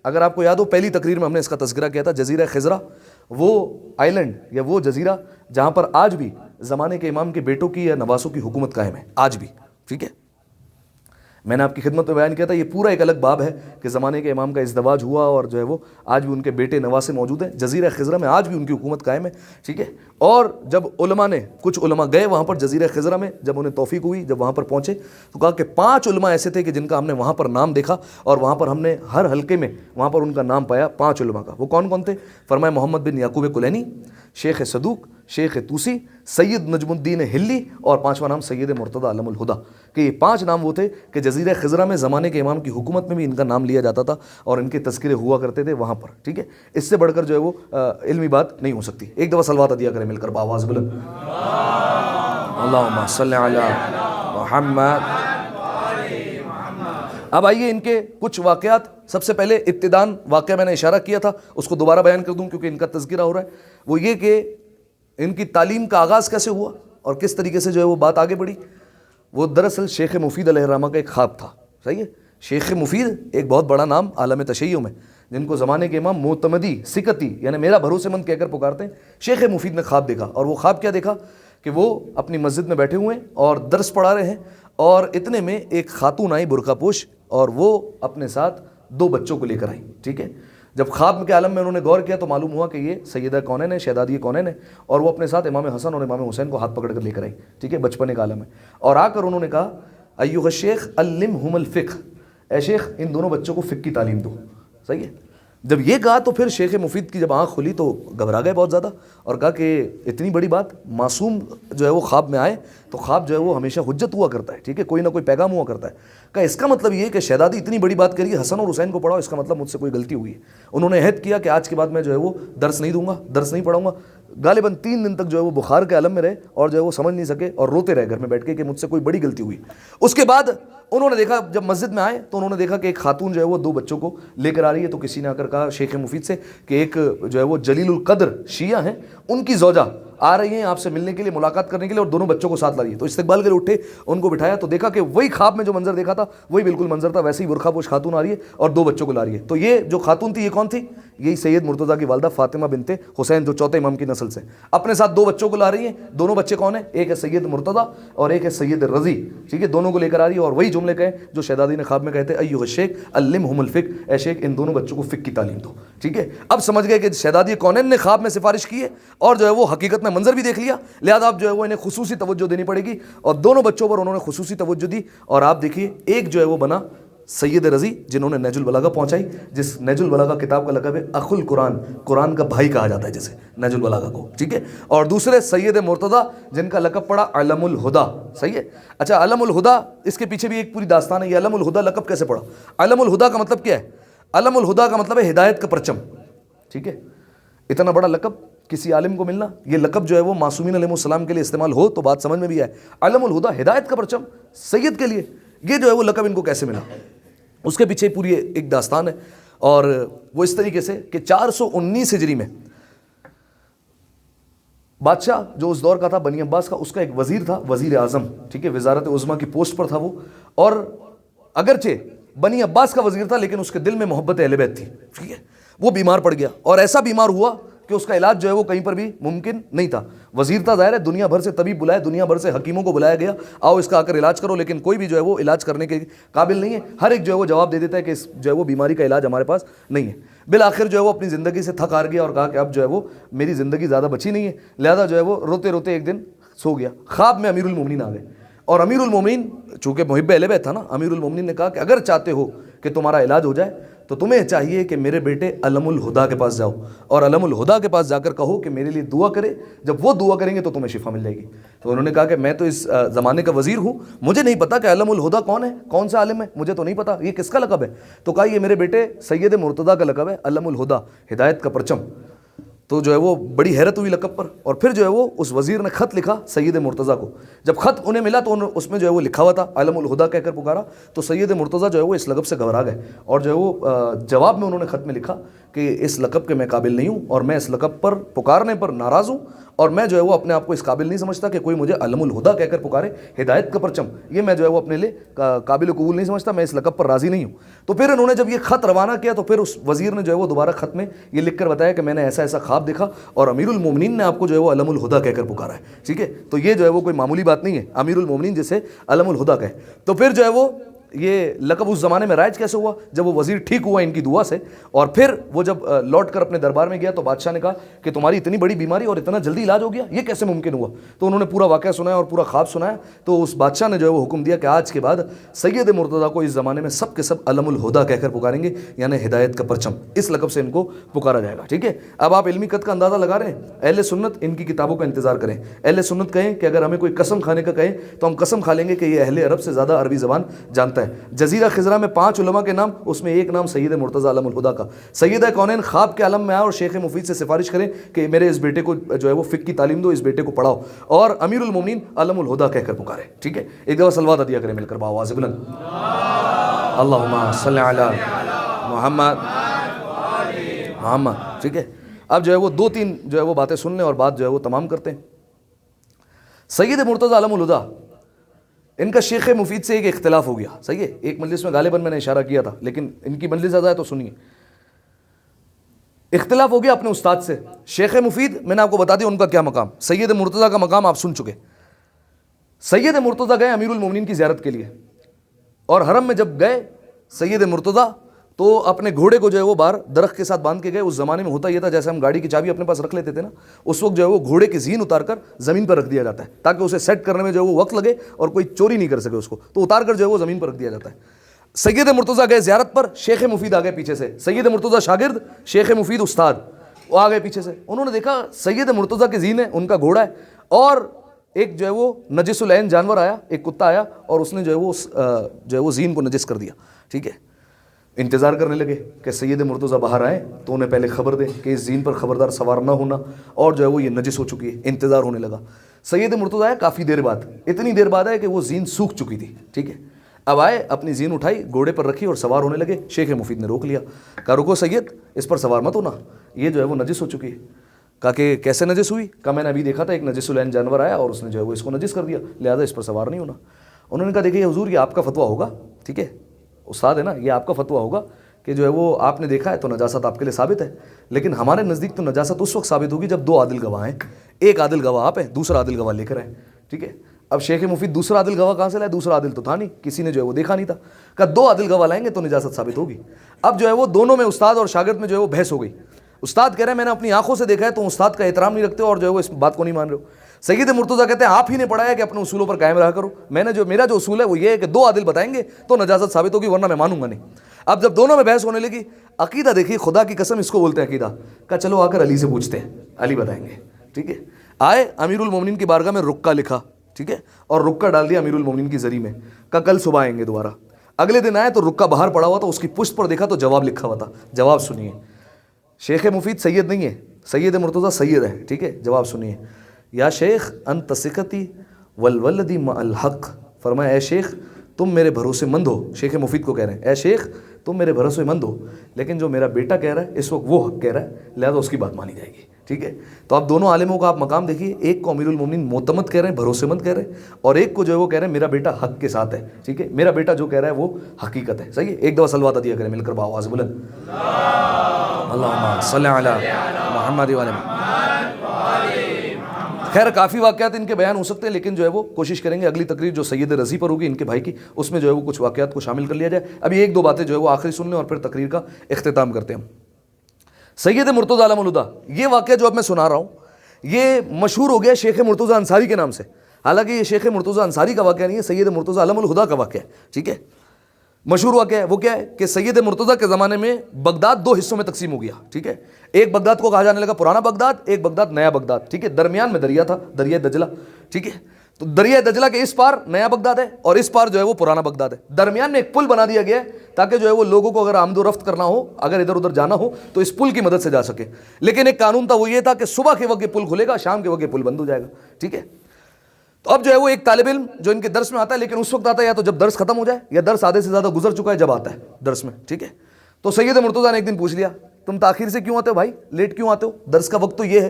اگر آپ کو یاد ہو پہلی تقریر میں ہم نے اس کا تذکرہ کیا تھا. جزیرہ خضرہ وہ آئلینڈ یا وہ جزیرہ جہاں پر آج بھی زمانے کے امام کے بیٹوں کی یا نواسوں کی حکومت قائم ہے آج بھی. ٹھیک ہے, میں نے آپ کی خدمت میں بیان کیا تھا, یہ پورا ایک الگ باب ہے کہ زمانے کے امام کا ازدواج ہوا اور جو ہے وہ آج بھی ان کے بیٹے نواسے موجود ہیں. جزیرہ خضرہ میں آج بھی ان کی حکومت قائم ہے. ٹھیک ہے, اور جب علماء نے, کچھ علماء گئے وہاں پر جزیرہ خضرہ میں, جب انہیں توفیق ہوئی, جب وہاں پر پہنچے تو کہا کہ 5 علماء ایسے تھے کہ جن کا ہم نے وہاں پر نام دیکھا اور وہاں پر ہم نے ہر حلقے میں وہاں پر ان کا نام پایا 5 علماء کا. وہ کون کون تھے؟ فرمایا محمد بن یعقوب کلینی, شیخ صدوق, شیخ توسی, سید نجم الدین ہلی اور 5واں نام سید مرتضی علم الہدا. کہ یہ 5 نام وہ تھے کہ جزیرہ خضرہ میں زمانے کے امام کی حکومت میں بھی ان کا نام لیا جاتا تھا اور ان کے تذکرے ہوا کرتے تھے وہاں پر. ٹھیک ہے, اس سے بڑھ کر جو ہے وہ علمی بات نہیں ہو سکتی. ایک دفعہ صلوات عطیہ کریں مل کر بآواز بلند, اللہم صلی علی محمد. اب آئیے ان کے کچھ واقعات. سب سے پہلے ابتداً واقعہ میں نے اشارہ کیا تھا, اس کو دوبارہ بیان کر دوں کیونکہ ان کا تذکرہ ہو رہا ہے. وہ یہ کہ ان کی تعلیم کا آغاز کیسے ہوا اور کس طریقے سے جو ہے وہ بات آگے بڑھی. وہ دراصل شیخ مفید علیہ الرحمہ کا ایک خواب تھا. صحیح ہے, شیخ مفید ایک بہت بڑا نام عالم تشیع میں, جن کو زمانے کے امام معتمدی سکتی یعنی میرا بھروسے مند کہہ کر پکارتے ہیں. شیخ مفید نے خواب دیکھا, اور وہ خواب کیا دیکھا کہ وہ اپنی مسجد میں بیٹھے ہوئے ہیں اور درس پڑھا رہے ہیں, اور اتنے میں ایک خاتون آئی برقع پوش, اور وہ اپنے ساتھ 2 بچوں کو لے کر آئی. ٹھیک ہے, جب خواب کے عالم میں انہوں نے غور کیا تو معلوم ہوا کہ یہ سیدہ کونین ہے, شہزادی کونین ہے, اور وہ اپنے ساتھ امام حسن اور امام حسین کو ہاتھ پکڑ کر لے کر آئی. ٹھیک ہے, بچپنے کا عالم ہے, اور آ کر انہوں نے کہا ایھا الشیخ علمہم الفقہ, اے شیخ ان دونوں بچوں کو فقہ کی تعلیم دو. صحیح ہے, جب یہ کہا تو پھر شیخ مفید کی جب آنکھ کھلی تو گھبرا گئے بہت زیادہ, اور کہا کہ اتنی بڑی بات, معصوم جو ہے وہ خواب میں آئے تو خواب جو ہے وہ ہمیشہ حجت ہوا کرتا ہے. ٹھیک ہے, کوئی نہ کوئی پیغام ہوا کرتا ہے. کہا اس کا مطلب یہ کہ شہزادی اتنی بڑی بات کری, حسن اور حسین کو پڑھاؤ, اس کا مطلب مجھ سے کوئی غلطی ہوئی ہے. انہوں نے عہد کیا کہ آج کے بعد میں جو ہے وہ درس نہیں دوں گا, درس نہیں پڑھاؤں گا. غالباً 3 دن تک جو ہے وہ بخار کے عالم میں رہے اور جو ہے وہ سمجھ نہیں سکے اور روتے رہے گھر میں بیٹھ کے کہ مجھ سے کوئی بڑی غلطی ہوئی. اس کے بعد انہوں نے دیکھا, جب مسجد میں آئے تو انہوں نے دیکھا کہ ایک خاتون جو ہے وہ 2 بچوں کو لے کر آ رہی ہے. تو کسی نے آ کر کہا شیخ مفید سے کہ ایک جو ہے وہ جلیل القدر شیعہ ہیں, ان کی زوجہ آ رہی ہیں آپ سے ملنے کے لیے, ملاقات کرنے کے لیے, اور دونوں بچوں کو ساتھ لا رہی ہے. تو استقبال کے لیے اٹھے, ان کو بٹھایا تو دیکھا کہ وہی خواب میں جو منظر دیکھا تھا وہی بالکل منظر تھا, ویسے ہی برقع پوش خاتون آ رہی ہے اور 2 بچوں کو لا رہی ہے. تو یہ جو خاتون تھی یہ کون تھی؟ یہی سید مرتضیٰ کی والدہ فاطمہ بنت حسین جو 4تھے امام کی نسل سے اپنے ساتھ 2 بچوں کو لا رہی ہیں. دونوں بچے کون ہیں؟ ایک ہے سید مرتضیٰ اور ایک ہے سید رضی. ٹھیک ہے, دونوں کو لے کر آ رہی ہے اور وہی جملے کہے جو شہزادی نے خواب میں کہتے ایھا الشیخ علمہم الفقہ, اے شیخ ان دونوں بچوں کو فقہ کی تعلیم دو. ٹھیک ہے, اب سمجھ گئے کہ شہزادی کونین نے خواب میں سفارش کی ہے اور جو ہے وہ حقیقت میں منظر بھی دیکھ لیا, لہذا اب جو ہے وہ انہیں خصوصی توجہ دینی پڑے گی, اور دونوں بچوں پر انہوں نے خصوصی توجہ دی. اور آپ دیکھیے ایک جو ہے وہ بنا سید رضی جنہوں نے نہج البلاغہ پہنچائی, جس نہج البلاغہ کتاب کا لقب ہے اخو القرآن, قرآن کا بھائی کہا جاتا ہے جیسے نہج البلاغہ کو. ٹھیک ہے, اور دوسرے سید مرتضیٰ جن کا لقب پڑا علم الہدا. صحیح ہے, اچھا علم الہدا اس کے پیچھے بھی ایک پوری داستان ہے. یہ علم الہدا لقب کیسے پڑا؟ علم الہدا کا مطلب کیا ہے؟ علم الہدا کا مطلب ہے ہدایت کا پرچم. ٹھیک ہے, اتنا بڑا لقب کسی عالم کو ملنا, یہ لقب جو ہے وہ معصومین علیہ السلام کے لیے استعمال ہو تو بات سمجھ میں بھی آئے. علم الہدا ہدایت کا پرچم سید کے لیے, یہ جو ہے وہ لقب ان کو کیسے ملا؟ اس کے پیچھے پوری ایک داستان ہے, اور وہ اس طریقے سے کہ 419 ہجری میں بادشاہ جو اس دور کا تھا بنی عباس کا, اس کا ایک وزیر تھا, وزیر اعظم. ٹھیک ہے, وزارت عظمیٰ کی پوسٹ پر تھا وہ, اور اگرچہ بنی عباس کا وزیر تھا لیکن اس کے دل میں محبت اہل بیت تھی. ٹھیک ہے, وہ بیمار پڑ گیا اور ایسا بیمار ہوا کہ اس کا علاج جو ہے وہ کہیں پر بھی ممکن نہیں تھا. وزیر تھا, ظاہر ہے دنیا بھر سے طبیب بلائے, دنیا بھر سے حکیموں کو بلایا گیا, آؤ اس کا آ کر علاج کرو, لیکن کوئی بھی جو ہے وہ علاج کرنے کے قابل نہیں ہے. ہر ایک جو ہے وہ جواب دے دیتا ہے کہ اس جو ہے وہ بیماری کا علاج ہمارے پاس نہیں ہے. بالآخر جو ہے وہ اپنی زندگی سے تھک ہار گیا اور کہا کہ اب جو ہے وہ میری زندگی زیادہ بچی نہیں ہے, لہذا جو ہے وہ روتے روتے ایک دن سو گیا. خواب میں امیر المومنین آ گئے, اور امیر المومنین چونکہ محب اہل بیت تھا نا, امیر المومنین نے کہا کہ اگر چاہتے ہو کہ تمہارا علاج ہو جائے تو تمہیں چاہیے کہ میرے بیٹے علم الہدا کے پاس جاؤ, اور علم الہدا کے پاس جا کر کہو کہ میرے لیے دعا کرے, جب وہ دعا کریں گے تو تمہیں شفا مل جائے گی. تو انہوں نے کہا کہ میں تو اس زمانے کا وزیر ہوں, مجھے نہیں پتا کہ علم الہدا کون ہے, کون سا عالم ہے, مجھے تو نہیں پتا یہ کس کا لقب ہے. تو کہا یہ میرے بیٹے سید مرتضیٰ کا لقب ہے, علم الہدا ہدایت کا پرچم. تو جو ہے وہ بڑی حیرت ہوئی لقب پر, اور پھر جو ہے وہ اس وزیر نے خط لکھا سید مرتضیٰ کو. جب خط انہیں ملا تو اس میں جو ہے وہ لکھا ہوا تھا علم الہدا کہہ کر پکارا, تو سید مرتضیٰ جو ہے وہ اس لقب سے گھبرا گئے, اور جو ہے وہ جواب میں انہوں نے خط میں لکھا کہ اس لقب کے میں قابل نہیں ہوں, اور میں اس لقب پر پکارنے پر ناراض ہوں, اور میں جو ہے وہ اپنے آپ کو اس قابل نہیں سمجھتا کہ کوئی مجھے علم الہدا کہہ کر پکارے، ہدایت کا پرچم، یہ میں جو ہے وہ اپنے لیے قابل قبول نہیں سمجھتا، میں اس لقب پر راضی نہیں ہوں۔ تو پھر انہوں نے جب یہ خط روانہ کیا تو پھر اس وزیر نے جو ہے وہ دوبارہ خط میں یہ لکھ کر بتایا کہ میں نے ایسا ایسا خواب دیکھا اور امیر المومنین نے آپ کو جو ہے وہ علم الہدا کہہ کر پکارا ہے، ٹھیک ہے۔ تو یہ جو ہے وہ کوئی معمولی بات نہیں ہے، امیر المومنین جسے علم الہدا کہے۔ تو پھر جو ہے وہ یہ لقب اس زمانے میں رائج کیسے ہوا؟ جب وہ وزیر ٹھیک ہوا ان کی دعا سے، اور پھر وہ جب لوٹ کر اپنے دربار میں گیا تو بادشاہ نے کہا کہ تمہاری اتنی بڑی بیماری اور اتنا جلدی علاج ہو گیا، یہ کیسے ممکن ہوا؟ تو انہوں نے پورا واقعہ سنایا اور پورا خواب سنایا۔ تو اس بادشاہ نے جو ہے وہ حکم دیا کہ آج کے بعد سید مرتضیٰ کو اس زمانے میں سب کے سب علم الہدا کہہ کر پکاریں گے، یعنی ہدایت کا پرچم، اس لقب سے ان کو پکارا جائے گا، ٹھیک ہے۔ اب آپ علمی قد کا اندازہ لگا رہے ہیں۔ اہل سنت ان کی کتابوں کا انتظار کریں۔ اہل سنت کہیں کہ اگر ہمیں کوئی قسم کھانے کا کہے تو ہم قسم کھا لیں گے کہ یہ اہل عرب سے زیادہ عربی زبان جانتا ہے۔ جزیرہ خضرا میں 5 علماء کے نام، اس میں ایک نام سید مرتضیٰ علم الہدا کا۔ سیدہ کونین خواب کے عالم میں آئے اور شیخ مفید سے سفارش کریں کہ میرے اس بیٹے کو جو ہے وہ فقہ کی تعلیم دو، اس بیٹے کو پڑھاؤ، اور امیر المومنین علم الہدا کہہ کر پکارے، ٹھیک ہے۔ ایک دفعہ صلوات عطیہ کریں مل کر بآواز بلند، اللہم صلی علی محمد محمد، ٹھیک ہے۔ اب جو ہے وہ 2-3 جو ہے وہ باتیں سن لیں اور بات جو ہے وہ تمام کرتے ہیں۔ سید مرتضیٰ علم الہدا، ان کا شیخ مفید سے ایک اختلاف ہو گیا، صحیح ہے۔ ایک مجلس میں غالباً میں نے اشارہ کیا تھا، لیکن ان کی مجلس زیادہ ہے تو سنیے۔ اختلاف ہو گیا اپنے استاد سے۔ شیخ مفید میں نے آپ کو بتا دیا ان کا کیا مقام، سید مرتضیٰ کا مقام آپ سن چکے۔ سید مرتضیٰ گئے امیر المومنین کی زیارت کے لیے، اور حرم میں جب گئے سید مرتضیٰ تو اپنے گھوڑے کو جو ہے وہ باہر درخت کے ساتھ باندھ کے گئے۔ اس زمانے میں ہوتا یہ تھا جیسے ہم گاڑی کی چابی اپنے پاس رکھ لیتے تھے نا، اس وقت جو ہے وہ گھوڑے کی زین اتار کر زمین پر رکھ دیا جاتا ہے تاکہ اسے سیٹ کرنے میں جو ہے وہ وقت لگے اور کوئی چوری نہیں کر سکے اس کو، تو اتار کر جو ہے وہ زمین پر رکھ دیا جاتا ہے۔ سید مرتضیٰ گئے زیارت پر، شیخ مفید آ گئے پیچھے سے، سید مرتضیٰ شاگرد، شیخ مفید استاد، وہ آ گئے پیچھے سے۔ انہوں نے دیکھا سید مرتضیٰ کی زین ہے، ان کا گھوڑا ہے، اور ایک جو ہے وہ نجس العین جانور آیا، ایک کتا آیا اور اس نے جو ہے وہ زین کو نجس کر دیا، ٹھیک ہے۔ انتظار کرنے لگے کہ سید مرتضیٰ باہر آئیں تو انہیں پہلے خبر دیں کہ اس زین پر خبردار سوار نہ ہونا، اور جو ہے وہ یہ نجس ہو چکی ہے۔ انتظار ہونے لگا، سید مرتضیٰ آئے کافی دیر بعد، اتنی دیر بعد آئے کہ وہ زین سوکھ چکی تھی، ٹھیک ہے۔ اب آئے، اپنی زین اٹھائی، گھوڑے پر رکھی اور سوار ہونے لگے۔ شیخ مفید نے روک لیا، کہا رکو سید، اس پر سوار مت ہونا، یہ جو ہے وہ نجس ہو چکی ہے۔ کہا کہ کیسے نجس ہوئی؟ کہا میں نے ابھی دیکھا تھا ایک نجس العین جانور آیا اور اس نے جو ہے وہ اس کو نجس کر دیا، لہٰذا اس پر سوار نہیں ہونا۔ انہوں نے کہا دیکھیے حضور، یہ آپ کا فتویٰ ہوگا، ٹھیک ہے، استاد ہے نا، یہ آپ کا فتویٰ ہوگا کہ جو ہے وہ آپ نے دیکھا ہے تو نجاست آپ کے لیے ثابت ہے، لیکن ہمارے نزدیک تو نجاست اس وقت ثابت ہوگی جب 2 عادل گواہ ہیں، ایک عادل گواہ آپ ہیں، دوسرا عادل گواہ لے کر آئیں، ٹھیک ہے۔ اب شیخ مفید دوسرا عادل گواہ کہاں سے لائے؟ دوسرا عادل تو تھا نہیں، کسی نے جو ہے وہ دیکھا نہیں تھا۔ کہا 2 عادل گواہ لائیں گے تو نجاست ثابت ہوگی۔ اب جو ہے وہ دونوں میں، استاد اور شاگرد میں جو ہے وہ بحث ہو گئی۔ استاد کہہ رہے ہیں میں نے اپنی آنکھوں سے دیکھا ہے، تو استاد کا احترام نہیں رکھتے اور جو ہے وہ اس بات کو نہیں مان رہے ہو۔ سید مرتضیٰ کہتے ہیں آپ ہی نے پڑھایا ہے کہ اپنے اصولوں پر قائم رہا کرو، میرا جو اصول ہے وہ یہ ہے کہ 2 عادل بتائیں گے تو نجاست ثابت ہوگی، ورنہ میں مانوں گا نہیں۔ اب جب دونوں میں بحث ہونے لگی، عقیدہ دیکھیے، خدا کی قسم اس کو بولتے ہیں عقیدہ، کہا چلو آ کر علی سے پوچھتے ہیں، علی بتائیں گے، ٹھیک ہے۔ آئے امیر المومنین کی بارگاہ میں رکہ لکھا، ٹھیک ہے، اور رکہ ڈال دیا امیر المومنین کی زری میں، کہا کل صبح آئیں گے دوبارہ۔ اگلے دن آئے تو رکہ باہر پڑا ہوا تھا، اس کی پشت پر دیکھا تو جواب لکھا ہوا تھا، جواب سنیے۔ شیخ مفید سید نہیں ہے، سید مرتضیٰ سید ہے، ٹھیک ہے، جواب سنیے۔ یا شیخ انت ثقتی والولدی مع الحق، فرمایا اے شیخ تم میرے بھروسے مند ہو، شیخ مفید کو کہہ رہے ہیں اے شیخ تم میرے بھروسے مند ہو، لیکن جو میرا بیٹا کہہ رہا ہے اس وقت وہ حق کہہ رہا ہے، لہذا اس کی بات مانی جائے گی، ٹھیک ہے۔ تو آپ دونوں عالموں کا آپ مقام دیکھیے، ایک کو امیر المومنین معتمد کہہ رہے ہیں، بھروسے مند کہہ رہے ہیں، اور ایک کو جو ہے وہ کہہ رہے ہیں میرا بیٹا حق کے ساتھ ہے، ٹھیک ہے، میرا بیٹا جو کہہ رہا ہے وہ حقیقت ہے، صحیح ہے۔ ایک دفعہ صلوات عطیہ کریں مل کر بآواز بلند، اللہم صلی علی محمد و علی محمد۔ خیر کافی واقعات ان کے بیان ہو سکتے ہیں، لیکن جو ہے وہ کوشش کریں گے اگلی تقریر جو سید رضی پر ہوگی ان کے بھائی کی، اس میں جو ہے وہ کچھ واقعات کو شامل کر لیا جائے۔ ابھی 1-2 باتیں جو ہے وہ آخری سن لیں اور پھر تقریر کا اختتام کرتے ہیں ہم۔ سید مرتضیٰ علم الہدا، یہ واقعہ جو اب میں سنا رہا ہوں یہ مشہور ہو گیا شیخ مرتضیٰ انصاری کے نام سے، حالانکہ یہ شیخ مرتضیٰ انصاری کا واقعہ نہیں ہے، سید مرتضیٰ علم الہدا کا واقعہ ہے، ٹھیک ہے۔ مشہور واقعہ ہے وہ کیا ہے کہ سید مرتضیٰ کے زمانے میں بغداد 2 حصوں میں تقسیم ہو گیا، ٹھیک ہے۔ ایک بغداد کو کہا جانے لگا پرانا بغداد، ایک بغداد نیا بغداد، ٹھیک ہے۔ درمیان میں دریا تھا، دریائے دجلہ، ٹھیک ہے۔ تو دریائے دجلہ کے اس پار نیا بغداد ہے اور اس پار جو ہے وہ پرانا بغداد ہے۔ درمیان میں ایک پل بنا دیا گیا ہے تاکہ جو ہے وہ لوگوں کو اگر آمد و رفت کرنا ہو، اگر ادھر ادھر جانا ہو تو اس پل کی مدد سے جا سکے، لیکن ایک قانون تھا وہ یہ تھا کہ صبح کے وقت یہ پل کھلے گا، شام کے وقت یہ پل بند ہو جائے گا، ٹھیک ہے۔ تو اب جو ہے وہ ایک طالب علم جو ان کے درس میں آتا ہے، لیکن اس وقت آتا ہے یا تو جب درس ختم ہو جائے یا درس آدھے سے زیادہ گزر چکا ہے جب آتا ہے درس میں، ٹھیک ہے۔ تو سید مرتضیٰ نے ایک دن پوچھ لیا تم تاخیر سے کیوں آتے ہو بھائی، لیٹ کیوں آتے ہو، درس کا وقت تو یہ ہے۔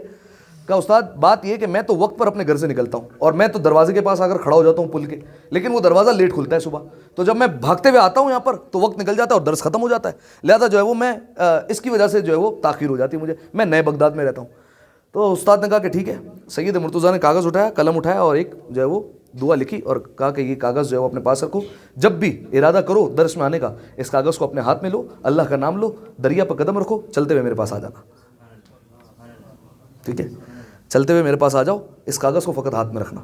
کہا استاد بات یہ کہ میں تو وقت پر اپنے گھر سے نکلتا ہوں اور میں تو دروازے کے پاس آ کر کھڑا ہو جاتا ہوں پل کے، لیکن وہ دروازہ لیٹ کھلتا ہے صبح، تو جب میں بھاگتے ہوئے آتا ہوں یہاں پر تو وقت نکل جاتا ہے اور درس ختم ہو جاتا ہے، لہٰذا جو ہے وہ میں اس کی وجہ سے جو ہے وہ تاخیر ہو جاتی ہے مجھے، میں نئے بغداد میں رہتا ہوں۔ تو استاد نے کہا کہ ٹھیک ہے۔ سید مرتضیٰ نے کاغذ اٹھایا، قلم اٹھایا اور ایک جو ہے وہ دعا لکھی اور کہا کہ یہ کاغذ جو ہے وہ اپنے پاس رکھو، جب بھی ارادہ کرو درس میں آنے کا اس کاغذ کو اپنے ہاتھ میں لو، اللہ کا نام لو، دریا پر قدم رکھو، چلتے ہوئے میرے پاس آ جانا، ٹھیک ہے، چلتے ہوئے میرے پاس آ جاؤ، اس کاغذ کو فقط ہاتھ میں رکھنا،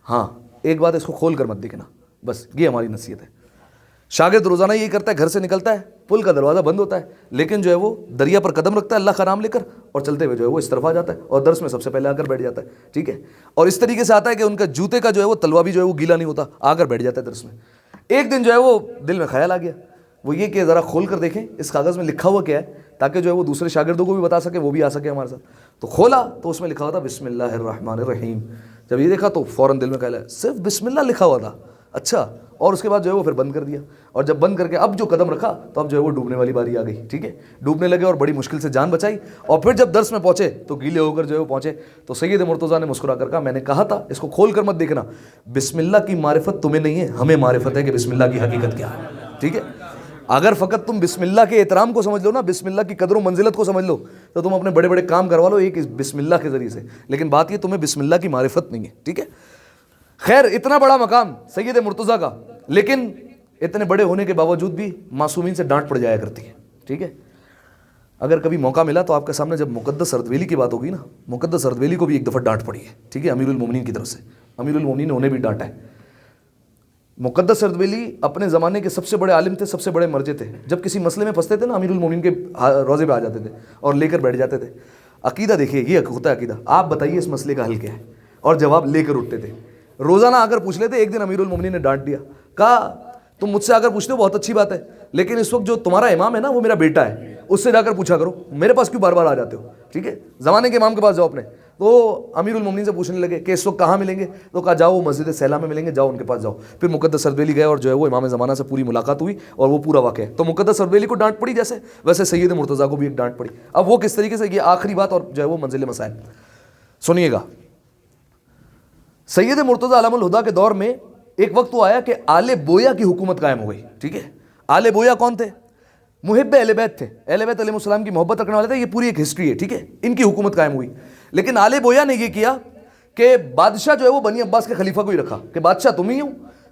ہاں ایک بات اس کو کھول کر مت دیکھنا، بس یہ ہماری نصیحت ہے۔ شاگرد روزانہ یہی کرتا ہے، گھر سے نکلتا ہے، پل کا دروازہ بند ہوتا ہے، لیکن جو ہے وہ دریا پر قدم رکھتا ہے اللہ کا نام لے کر اور چلتے ہوئے جو ہے وہ اس طرف آ جاتا ہے اور درس میں سب سے پہلے آ کر بیٹھ جاتا ہے، ٹھیک ہے، اور اس طریقے سے آتا ہے کہ ان کا جوتے کا جو ہے وہ تلوا بھی جو ہے وہ گیلا نہیں ہوتا، آ کر بیٹھ جاتا ہے درس میں۔ ایک دن جو ہے وہ دل میں خیال آ گیا، وہ یہ کہ ذرا کھول کر دیکھیں اس کاغذ میں لکھا ہوا کیا ہے، تاکہ جو ہے وہ دوسرے شاگردوں کو بھی بتا سکے، وہ بھی آ سکے ہمارے ساتھ۔ تو کھولا تو اس میں لکھا ہوا تھا بسم اللہ الرحمن الرحیم۔ جب یہ دیکھا تو فوراً دل میں خیال ہے، صرف بسم اللہ لکھا ہوا تھا، اچھا، اور اس کے بعد جو ہے وہ پھر بند کر دیا، اور جب بند کر کے اب جو قدم رکھا تو اب جو ہے وہ ڈوبنے والی باری آ گئی، ٹھیک ہے، ڈوبنے لگے اور بڑی مشکل سے جان بچائی، اور پھر جب درس میں پہنچے تو گیلے ہو کر جو ہے وہ پہنچے، تو سید مرتضیٰ نے مسکرا کر کہا میں نے کہا تھا اس کو کھول کر مت دیکھنا، بسم اللہ کی معرفت تمہیں نہیں ہے، ہمیں معرفت ہے کہ بسم اللہ کی حقیقت کیا ہے، ٹھیک ہے۔ اگر فقط تم بسم اللہ کے احترام کو سمجھ لو نا، بسم اللہ کی قدر و منزلت کو سمجھ لو، تو تم اپنے بڑے بڑے کام کروا لو ایک بسم اللہ کے ذریعے سے، لیکن بات یہ تمہیں بسم اللہ کی معرفت نہیں ہے، ٹھیک ہے۔ خیر اتنا بڑا مقام سید مرتضیٰ کا، لیکن اتنے بڑے ہونے کے باوجود بھی معصومین سے ڈانٹ پڑ جایا کرتی ہے، ٹھیک ہے۔ اگر کبھی موقع ملا تو آپ کے سامنے جب مقدس اردبیلی کی بات ہوگی نا، مقدس اردبیلی کو بھی ایک دفعہ ڈانٹ پڑی ہے، ٹھیک ہے، امیر المومنین کی طرف سے، امیر المومنین نے انہیں بھی ڈانٹا ہے۔ مقدس اردبیلی اپنے زمانے کے سب سے بڑے عالم تھے، سب سے بڑے مرجع تھے، جب کسی مسئلے میں پھنستے تھے نا امیر المومنین کے روضے پہ آ جاتے تھے اور لے کر بیٹھ جاتے تھے۔ عقیدہ دیکھیے، یہ ہوتا ہے عقیدہ، آپ بتائیے اس مسئلے کا حل کیا ہے، اور جواب لے کر اٹھتے تھے، روزانہ آ کر پوچھ لیتے۔ ایک دن امیر المومنین نے ڈانٹ دیا، کہا تم مجھ سے آ کر پوچھتے ہو بہت اچھی بات ہے، لیکن اس وقت جو تمہارا امام ہے نا وہ میرا بیٹا ہے، اس سے جا کر پوچھا کرو، میرے پاس کیوں بار بار آ جاتے ہو، ٹھیک ہے، زمانے کے امام کے پاس جاؤ اپنے۔ تو امیر المومنین سے پوچھنے لگے کہ اس وقت کہاں ملیں گے، تو کہا جاؤ مسجد سیلا میں ملیں گے، جاؤ ان کے پاس جاؤ۔ پھر مقدس اردبیلی گئے اور جو ہے وہ امام زمانہ سے پوری ملاقات ہوئی اور وہ پورا واقعہ ہے۔ تو مقدس اردبیلی کو ڈانٹ پڑی جیسے، ویسے سید مرتضیٰ کو بھی ایک ڈانٹ پڑی۔ اب وہ کس طریقے سے، یہ آخری بات اور جو ہے وہ منزل مسائل سنیے گا۔ سید مرتضیٰ علیہ الہدیٰ کے دور میں ایک وقت وہ آیا کہ آل بویا کی حکومت قائم ہو گئی، ٹھیک ہے۔ آل بویا کون تھے؟ محب اہل بیت تھے، اہل بیت علیہ السلام کی محبت رکھنے والے تھے، یہ پوری ایک ہسٹری ہے، ٹھیک ہے، ان کی حکومت قائم ہوئی۔ لیکن آل بویا نے یہ کیا کہ بادشاہ جو ہے وہ بنی عباس کے خلیفہ کو ہی رکھا کہ بادشاہ تم ہی ہو،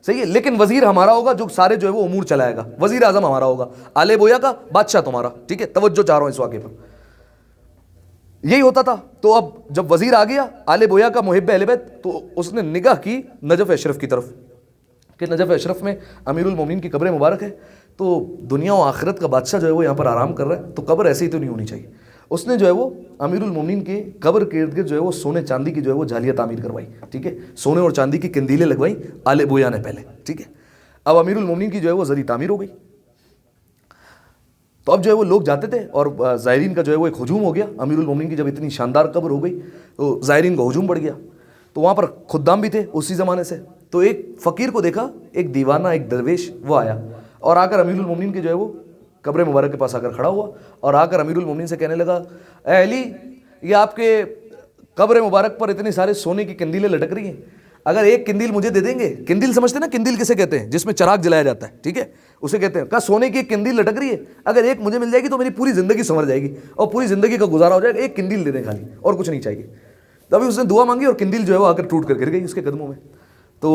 صحیح ہے، لیکن وزیر ہمارا ہوگا جو سارے جو ہے وہ امور چلائے گا، وزیر اعظم ہمارا ہوگا، آل بویا کا بادشاہ تمہارا، ٹھیک ہے۔ توجہ چاہ رہا ہوں اس واقعے پر، یہی ہوتا تھا۔ تو اب جب وزیر آ گیا آل بویا کا محب اہل بیت، تو اس نے نگاہ کی نجف اشرف کی طرف کہ نجف اشرف میں امیر المومنین کی قبر مبارک ہے، تو دنیا و آخرت کا بادشاہ جو ہے وہ یہاں پر آرام کر رہا ہے، تو قبر ایسے ہی تو نہیں ہونی چاہیے۔ اس نے جو ہے وہ امیر المومنین کے قبر کے ارد گرد جو ہے وہ سونے چاندی کی جو ہے وہ جالیہ تعمیر کروائی، ٹھیک ہے، سونے اور چاندی کی قندیلیں لگوائی آل بویا نے پہلے، ٹھیک ہے۔ اب امیر المومنین کی جو ہے وہ زری تعمیر ہو گئی، تو اب جو ہے وہ لوگ جاتے تھے اور زائرین کا جو ہے وہ ایک ہجوم ہو گیا۔ امیر المومنین کی جب اتنی شاندار قبر ہو گئی تو زائرین کا ہجوم بڑھ گیا، تو وہاں پر خدام بھی تھے اسی زمانے سے، تو ایک فقیر کو دیکھا، ایک دیوانہ، ایک درویش، وہ آیا اور آ کر امیر المومنین کے جو ہے وہ قبر مبارک کے پاس آ کر کھڑا ہوا اور آ کر امیر المومنین سے کہنے لگا، اے علی، یہ آپ کے قبر مبارک پر اتنی سارے سونے کی قندیلیں لٹک رہی ہیں، اگر ایک قندیل مجھے دے دیں گے، قندیل سمجھتے نا، قندیل کسے کہتے ہیں جس میں چراغ جلایا جاتا ہے، ٹھیک ہے، اسے کہتے ہیں، کہا سونے کی ایک قندیل لٹک رہی ہے، اگر ایک مجھے مل جائے گی تو میری پوری زندگی سنور جائے گی اور پوری زندگی کا گزارا ہو جائے گا، ایک قندیل دے دیں خالی، اور کچھ نہیں چاہیے۔ تبھی اس نے دعا مانگی اور قندیل جو ہے وہ آ کر ٹوٹ کر گر گئی اس کے قدموں میں، تو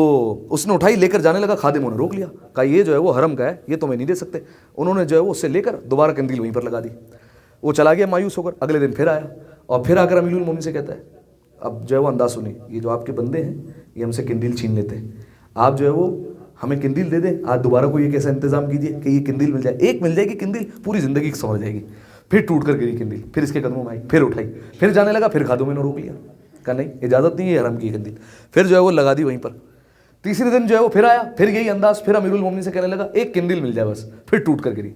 اس نے اٹھائی لے کر جانے لگا، خادموں نے روک لیا، کہا یہ جو ہے وہ حرم کا ہے، یہ تمہیں نہیں دے سکتے۔ انہوں نے جو ہے وہ اس سے لے کر دوبارہ قندیل وہیں پر لگا دی، وہ چلا گیا مایوس ہو کر۔ اگلے دن پھر آیا اور پھر آ کر امیر المومنین سے کہتا ہے، اب جو ہے وہ انداز سنی، یہ جو آپ کے بندے ہیں یہ ہم سے قندیل چھین لیتے ہیں، آپ جو ہے وہ ہمیں قندیل دے دیں، آج دوبارہ کو یہ کیسا انتظام کیجیے کہ یہ قندیل مل جائے، ایک مل جائے گی قندیل، پوری زندگی سنور جائے گی۔ پھر ٹوٹ کر گری قندیل، پھر اس کے قدموں میں آئی، پھر اٹھائی، پھر جانے لگا، پھر خادموں نے روک لیا، کہا نہیں اجازت نہیں ہے حرم کی قندیل، پھر جو ہے وہ لگا دی وہیں پر۔ تیسرے دن جو ہے وہ پھر آیا، پھر یہی انداز، پھر امیر المومنین سے کہنے لگا ایک قندیل مل جائے بس، پھر ٹوٹ کر گری۔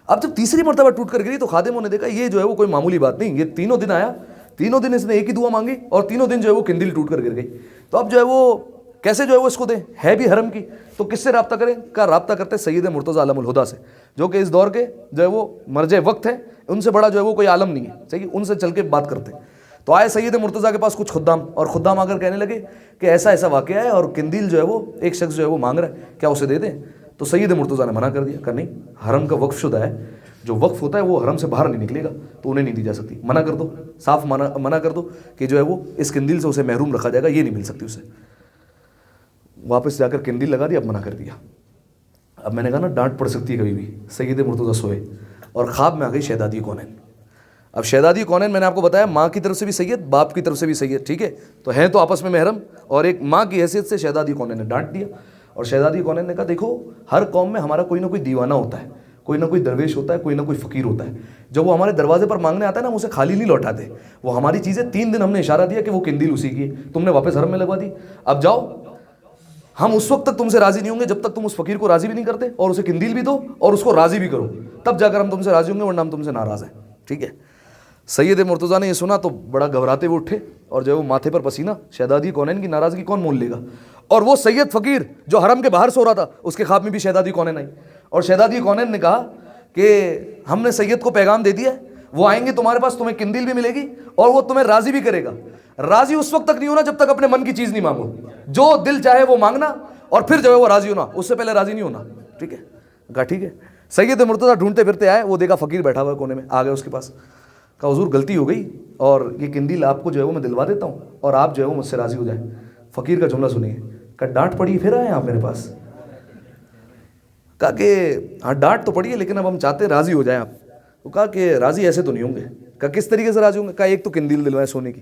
اب جب تیسری مرتبہ ٹوٹ کر گری تو خادموں نے دیکھا یہ جو ہے وہ کوئی معمولی بات نہیں، یہ تینوں دن آیا، تینوں دن اس نے ایک ہی دعا مانگی اور تینوں دن جو ہے وہ قندیل ٹوٹ کر گر گئی، تو اب جو ہے وہ کیسے جو ہے وہ اس کو دیں، ہے بھی حرم کی، تو کس سے رابطہ کریں؟ کا رابطہ کرتے سید مرتضیٰ علیہ الہدیٰ سے، جو کہ اس دور کے جو ہے وہ مرجع وقت ہے، ان سے بڑا جو ہے وہ کوئی عالم نہیں ہے، صحیح، ان سے چل کے بات کرتے۔ تو آئے سید مرتضیٰ کے پاس کچھ خدام، اور خدام آ کر کہنے لگے کہ ایسا ایسا واقعہ ہے اور قندیل جو ہے وہ ایک شخص جو ہے وہ مانگ رہا ہے، کیا اسے دے دیں؟ تو سید مرتضیٰ نے منع کر دیا کہ نہیں، حرم کا وقف شدہ ہے، جو وقف ہوتا ہے وہ حرم سے باہر نہیں نکلے گا، تو انہیں نہیں دی جا سکتی، منع کر دو، صاف منع کر دو کہ جو ہے وہ اس قندیل سے اسے محروم رکھا جائے گا، یہ نہیں مل سکتی اسے۔ واپس جا کر قندیل لگا دیا، اب منع کر دیا۔ اب میں نے کہا نا ڈانٹ پڑ سکتی ہے کبھی بھی۔ سید مرتضیٰ سوئے اور خواب میں آ گئی شہزادی کونین۔ اب شہزادی کونین میں نے آپ کو بتایا ماں کی طرف سے بھی سید، باپ کی طرف سے بھی سید، ٹھیک ہے، تو ہیں تو آپس میں محرم، اور ایک ماں کی حیثیت سے شہزادی کونین نے ڈانٹ دیا۔ اور شہزادی کونین نے کہا دیکھو ہر قوم میں ہمارا کوئی نہ کوئی دیوانہ ہوتا ہے، کوئی نہ کوئی درویش ہوتا ہے، کوئی نہ کوئی فقیر ہوتا ہے، جب وہ ہمارے دروازے پر مانگنے آتا ہے نا، ہم اسے خالی نہیں لوٹاتے، وہ ہماری چیزیں 3 دن ہم نے اشارہ دیا کہ وہ قندیل اسی کی ہے، تم نے واپس حرم میں لگوا دی، اب جاؤ، ہم اس وقت تک تم سے راضی نہیں ہوں گے جب تک تم اس فقیر کو راضی بھی نہیں کرتے اور اسے قندیل بھی دو اور اس کو راضی بھی کرو، تب جا کر ہم تم سے راضی ہوں گے، ورنہ ہم تم سے ناراض ہیں، ٹھیک ہے۔ سید مرتضیٰ نے یہ سنا تو بڑا گھبراتے ہوئے اٹھے، اور جو ہے وہ ماتھے پر پسینہ، شہزادی کونین کی ناراضگی کون مول لے گا؟ اور وہ سید فقیر جو حرم کے باہر سو رہا تھا، اس کے خواب میں بھی شہزادی کونین آئی، اور شہزادی کونین نے کہا کہ ہم نے سید کو پیغام دے دیا ہے، وہ آئیں گے تمہارے پاس، تمہیں قندیل بھی ملے گی اور وہ تمہیں راضی بھی کرے گا۔ راضی اس وقت تک نہیں ہونا جب تک اپنے من کی چیز نہیں مانگو، جو دل چاہے وہ مانگنا اور پھر جو ہے وہ راضی ہونا، اس سے پہلے راضی نہیں ہونا، ٹھیک ہے۔ کہا ٹھیک ہے۔ سید مرتضیٰ ڈھونڈتے پھرتے آئے، وہ دیکھا فقیر بیٹھا ہوا ہے کونے میں، آ گئے اس کے پاس، کہا حضور غلطی ہو گئی اور یہ قندیل آپ کو جو ہے وہ میں دلوا دیتا ہوں اور آپ جو ہے وہ مجھ سے راضی ہو جائیں۔ فقیر کا جملہ سنیے، کہا ڈانٹ پڑی پھر آئے آپ میرے پاس؟ کہا کہ ہاں ڈانٹ تو پڑی ہے لیکن اب ہم چاہتے ہیں راضی ہو جائیں آپ۔ تو کہا کہ راضی ایسے تو نہیں ہوں گے۔ کہا کس طریقے سے راضی ہوں گے؟ کہا ایک تو قندیل دلوائے سونے کی،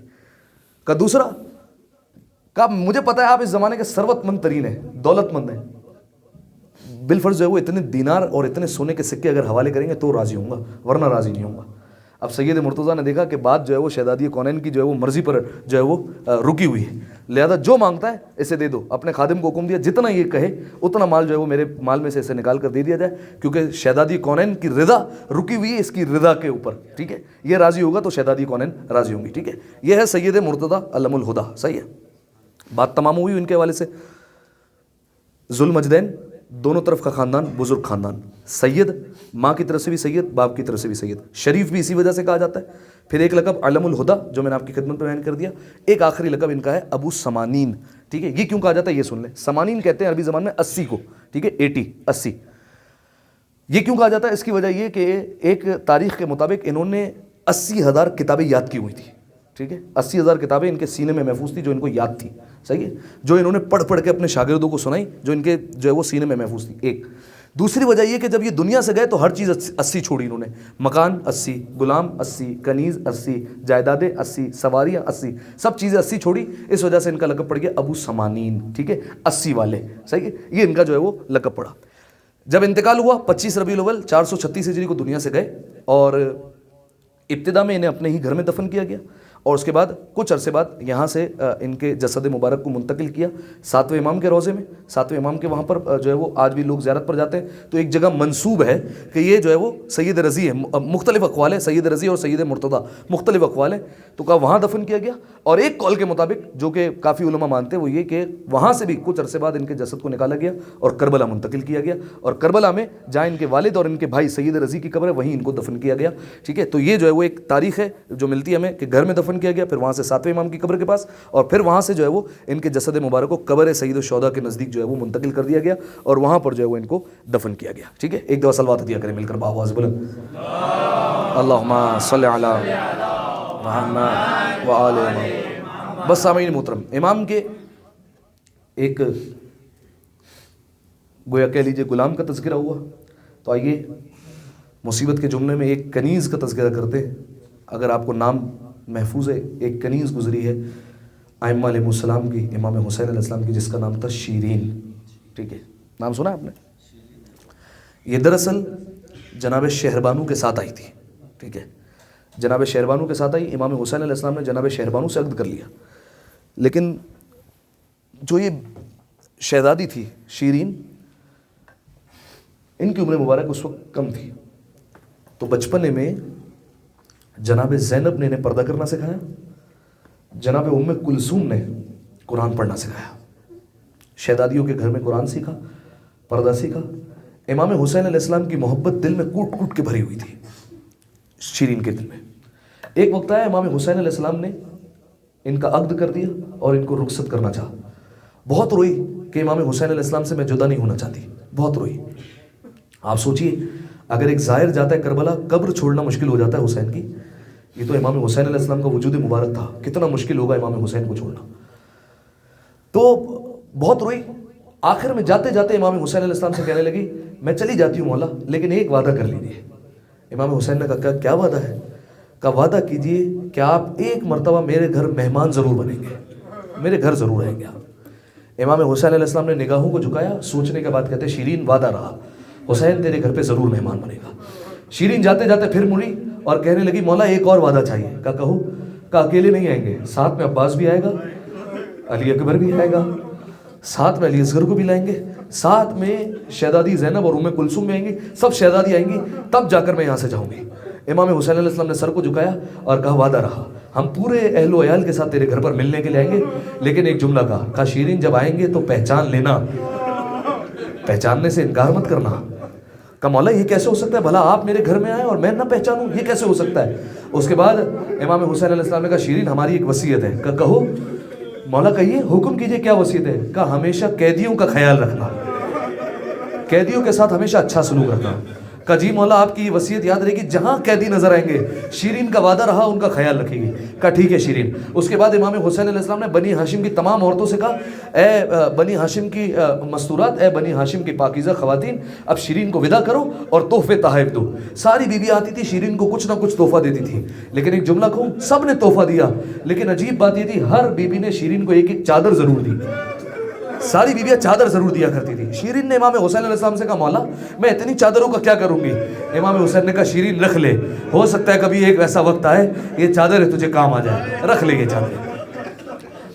کہا دوسرا، کہا مجھے پتہ ہے آپ اس زمانے کے ثروت مند ترین ہیں، دولت مند ہیں، بالفرض جو ہے وہ اتنے دینار اور اتنے سونے کے سکے اگر حوالے کریں گے تو راضی ہوں گا، ورنہ راضی نہیں ہوں گا۔ اب سید مرتضیٰ نے دیکھا کہ بات جو ہے وہ شہزادی کونین کی جو ہے وہ مرضی پر جو ہے وہ رکی ہوئی ہے، لہذا جو مانگتا ہے اسے دے دو۔ اپنے خادم کو حکم دیا جتنا یہ کہے اتنا مال جو ہے وہ میرے مال میں سے اسے نکال کر دے دیا جائے، کیونکہ شہزادی کونین کی رضا رکی ہوئی ہے اس کی رضا کے اوپر، ٹھیک ہے، یہ راضی ہوگا تو شہزادی کونین راضی ہوں گی، ٹھیک ہے۔ یہ ہے سید مرتضیٰ علم الہدیٰ، صحیح ہے۔ بات تمام ہوئی ان کے حوالے سے۔ ذوالمجدین دونوں طرف کا خاندان بزرگ خاندان، سید، ماں کی طرف سے بھی سید، باپ کی طرف سے بھی سید، شریف بھی اسی وجہ سے کہا جاتا ہے۔ پھر ایک لقب علم الہدیٰ جو میں نے آپ کی خدمت میں بیان کر دیا، ایک آخری لقب ان کا ہے ابو سمانین، ٹھیک ہے۔ یہ کیوں کہا جاتا ہے یہ سن لیں، سمانین کہتے ہیں عربی زبان میں 80 کو، ٹھیک ہے، 80۔ یہ کیوں کہا جاتا ہے؟ اس کی وجہ یہ کہ ایک تاریخ کے مطابق انہوں نے 80,000 کتابیں یاد کی ہوئی تھی، ٹھیک ہے، 80,000 کتابیں ان کے سینے میں محفوظ تھی جو ان کو یاد تھی، صحیح ہے، جو انہوں نے پڑھ پڑھ کے اپنے شاگردوں کو سنائی، جو ان کے جو ہے وہ سینے میں محفوظ تھی۔ ایک دوسری وجہ یہ کہ جب یہ دنیا سے گئے تو ہر چیز 80 چھوڑی انہوں نے، مکان 80، غلام 80، کنیز 80، جائیدادیں 80، سواریاں 80، سب چیزیں 80 چھوڑی، اس وجہ سے ان کا لقب پڑ گیا ابو سمانین، ٹھیک ہے، 80 والے، صحیح ہے، یہ ان کا جو ہے وہ لقب پڑا۔ جب انتقال ہوا 25 ربیع الاول 436 ہجری کو دنیا سے گئے، اور ابتدا میں انہیں اپنے ہی گھر میں دفن کیا گیا، اور اس کے بعد کچھ عرصے بعد یہاں سے ان کے جسد مبارک کو منتقل کیا 7ویں امام کے روضے میں، 7ویں امام کے وہاں پر جو ہے وہ آج بھی لوگ زیارت پر جاتے ہیں، تو ایک جگہ منسوب ہے کہ یہ جو ہے وہ سید رضی ہے، مختلف اقوال ہے، سید رضی اور سید مرتضیٰ مختلف اقوال ہیں، تو کہا وہاں دفن کیا گیا، اور ایک قول کے مطابق جو کہ کافی علماء مانتے ہیں وہ یہ کہ وہاں سے بھی کچھ عرصے بعد ان کے جسد کو نکالا گیا اور کربلا منتقل کیا گیا، اور کربلا میں جہاں ان کے والد اور ان کے بھائی سید رضی کی قبر ہے وہیں ان کو دفن کیا گیا، ٹھیک ہے۔ تو یہ جو ہے وہ ایک تاریخ ہے جو ملتی ہے ہمیں کہ گھر میں دفن کیا گیا، پھر وہاں سے 7ویں امام کی قبر کے پاس، اور پھر وہاں سے جو ہے وہ ان کے جسد مبارک کو قبر سید الشہداء کے نزدیک جو ہے وہ منتقل کر دیا گیا، اور وہاں پر جو ہے وہ ان کو دفن کیا گیا، ٹھیک ہے۔ ایک دفعہ صلوات دیا کریں مل کر بآواز بلند، اللہم صلی علی محمد وآل محمد۔ بس سامعین محترم، امام کے ایک گویا کہہ لیجیے غلام کا تذکرہ ہوا، تو آئیے مصیبت کے جملے میں ایک کنیز کا تذکرہ کرتے ہیں۔ اگر آپ کو نام محفوظ ہے، ایک کنیز گزری ہے ائمہ علیہ السلام کی، امام حسین علیہ السلام کی، جس کا نام تھا شیرین، ٹھیک ہے، نام سنا ہے آپ نے؟ یہ دراصل جناب شہربانو کے ساتھ آئی تھی، ٹھیک ہے، جناب شہربانو کے ساتھ آئی، امام حسین علیہ السلام نے جناب شہربانو سے عقد کر لیا، لیکن جو یہ شہزادی تھی شیرین، ان کی عمر مبارک اس وقت کم تھی، تو بچپنے میں جناب زینب نے انہیں پردہ کرنا سکھایا، جناب ام کلثوم نے قرآن پڑھنا سکھایا، شہزادیوں کے گھر میں قرآن سیکھا، پردہ سیکھا۔ امام حسین علیہ السلام کی محبت دل میں کوٹ کوٹ کے بھری ہوئی تھی شیرین کے دل میں۔ ایک وقت آیا امام حسین علیہ السلام نے ان کا عقد کر دیا اور ان کو رخصت کرنا چاہا. بہت روئی کہ امام حسین علیہ السلام سے میں جدا نہیں ہونا چاہتی، بہت روئی. آپ سوچئے اگر ایک زائر جاتا ہے کربلا، قبر چھوڑنا مشکل ہو جاتا ہے حسین کی، یہ تو امام حسین علیہ السلام کا وجود مبارک تھا، کتنا مشکل ہوگا امام حسین کو چھوڑنا. تو بہت روئی. آخر میں جاتے جاتے امام حسین علیہ السلام سے کہنے لگی میں چلی جاتی ہوں مولا، لیکن ایک وعدہ کر لیجیے. امام حسین نے کہا کیا وعدہ ہے؟ کہا وعدہ کیجئے کہ آپ ایک مرتبہ میرے گھر مہمان ضرور بنیں گے، میرے گھر ضرور آئیں گے آپ. امام حسین علیہ السلام نے نگاہوں کو جھکایا، سوچنے کے بعد کہتے شیرین وعدہ رہا، حسین تیرے گھر پہ ضرور مہمان بنے گا. شیرین جاتے جاتے پھر مڑی اور کہنے لگی مولا ایک اور وعدہ چاہیے. کہا کہو. کہا اکیلے نہیں آئیں گے، ساتھ میں عباس بھی آئے گا، علی اکبر بھی آئے گا، ساتھ میں علی اصغر کو بھی لائیں گے، ساتھ میں شہزادی زینب اور ام کلثوم بھی آئیں گی، سب شہزادی آئیں گی، تب جا کر میں یہاں سے جاؤں گی. امام حسین علیہ السلام نے سر کو جھکایا اور کہا وعدہ رہا، ہم پورے اہل و عیال کے ساتھ تیرے گھر پر ملنے کے لیے آئیں گے، لیکن ایک جملہ کہا شیرین جب آئیں گے تو پہچان لینا، پہچاننے سے انکار مت کرنا. کہا مولا یہ کیسے ہو سکتا ہے، بھلا آپ میرے گھر میں آئیں اور میں نہ پہچانوں، یہ کیسے ہو سکتا ہے؟ اس کے بعد امام حسین علیہ السلام نے کہا شیرین ہماری ایک وصیت ہے. کہا کہو. مولا کہیے، حکم کیجئے کیا وصیت ہے؟ کہا ہمیشہ قیدیوں کا خیال رکھنا، قیدیوں کے ساتھ ہمیشہ اچھا سلوک رکھنا. کہا جی مولا آپ کی وصیت یاد رہے گی، جہاں قیدی نظر آئیں گے شیرین کا وعدہ رہا ان کا خیال رکھے گی. کہا ٹھیک ہے شیرین. اس کے بعد امام حسین علیہ السلام نے بنی ہاشم کی تمام عورتوں سے کہا اے بنی ہاشم کی مستورات، اے بنی ہاشم کی پاکیزہ خواتین، اب شیرین کو ودا کرو اور تحفے تحائف دو. ساری بیویاں آتی تھی شیرین کو کچھ نہ کچھ تحفہ دیتی تھی، لیکن ایک جملہ کہوں، سب نے تحفہ دیا، لیکن عجیب بات یہ تھی ہر بیوی نے شیرین کو ایک ایک چادر ضرور دی. ساری بیویاں چادر ضرور دیا کرتی تھی. شیرین نے امام حسین علیہ السلام سے کہا مولا میں اتنی چادروں کا کیا کروں گی؟ امام حسین نے کہا شیرین رکھ لے، ہو سکتا ہے کبھی ایک ایسا وقت آئے یہ چادریں تجھے کام آ جائے، رکھ لے یہ چادریں.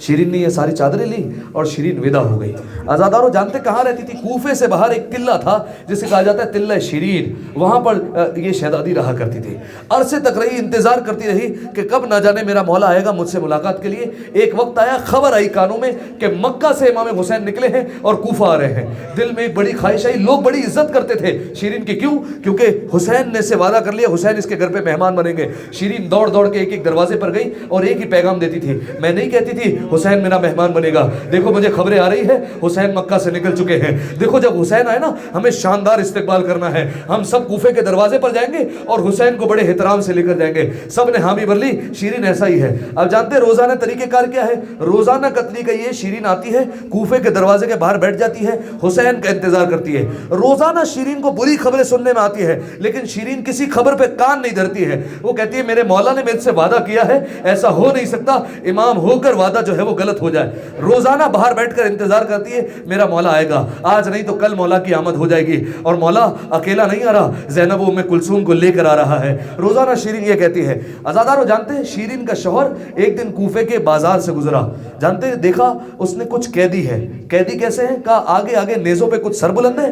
شیرین نے یہ ساری چادریں لی اور شیرین ودا ہو گئی. آزاداروں جانتے کہاں رہتی تھی؟ کوفے سے باہر ایک قلعہ تھا جسے کہا جاتا ہے قلعہ شیرین، وہاں پر یہ شہزادی رہا کرتی تھی. عرصے تک رہی، انتظار کرتی رہی کہ کب نہ جانے میرا مولا آئے گا مجھ سے ملاقات کے لیے. ایک وقت آیا، خبر آئی کانوں میں کہ مکہ سے امام حسین نکلے ہیں اور کوفہ آ رہے ہیں. دل میں ایک بڑی خواہش آئی، لوگ بڑی عزت کرتے تھے شیرین کی. کیوں؟ کیونکہ حسین نے سے وعدہ کر لیا حسین اس کے گھر پہ مہمان بنیں گے. شیرین دوڑ دوڑ کے ایک ایک دروازے پر گئی اور ایک ہی پیغام دیتی تھی، میں نہیں کہتی تھی حسین میرا مہمان بنے گا، دیکھو مجھے خبریں آ رہی ہے حسین مکہ سے نکل چکے ہیں، دیکھو جب حسین آئے نا ہمیں شاندار استقبال کرنا ہے، ہم سب کوفے کے دروازے پر جائیں گے اور حسین کو بڑے احترام سے لے کر جائیں گے. سب نے حامی بھر لی. شیرین ایسا ہی ہے. اب جانتے ہیں روزانہ طریقہ کار کیا ہے؟ روزانہ کا طریقہ یہ، شیرین آتی ہے کوفے کے دروازے کے باہر بیٹھ جاتی ہے، حسین کا انتظار کرتی ہے. روزانہ شیرین کو بری خبریں سننے میں آتی ہے، لیکن شیرین کسی خبر پہ کان نہیں دھرتی ہے. وہ کہتی ہے میرے مولا نے میرے سے وعدہ کیا ہے، ایسا ہو نہیں سکتا امام ہو کر وعدہ جو ہے وہ غلط ہو جائے. روزانہ باہر بیٹھ کر انتظار کرتی ہے میرا مولا آئے گا، آج نہیں تو کل مولا کی آمد ہو جائے گی، اور مولا اکیلا نہیں آ رہا، زینب و ام کلثوم کو لے کر آ رہا ہے. روزانہ شیرین یہ کہتی ہے. آزادارو جانتے ہیں شیرین کا شوہر ایک دن کوفے کے بازار سے گزرا، جانتے ہیں دیکھا اس نے کچھ قیدی ہے. قیدی کیسے ہیں؟ کہا آگے آگے نیزوں پہ کچھ سر بلند ہے،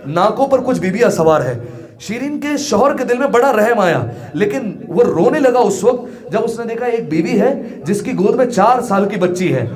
ناکوں پر کچھ بیویاں سوار ہے. شیرین کے شوہر کے دل میں بڑا رحم آیا، لیکن وہ رونے لگا اس وقت جب اس نے دیکھا ایک بیوی ہے جس کی گود میں 4 سال کی بچی ہے.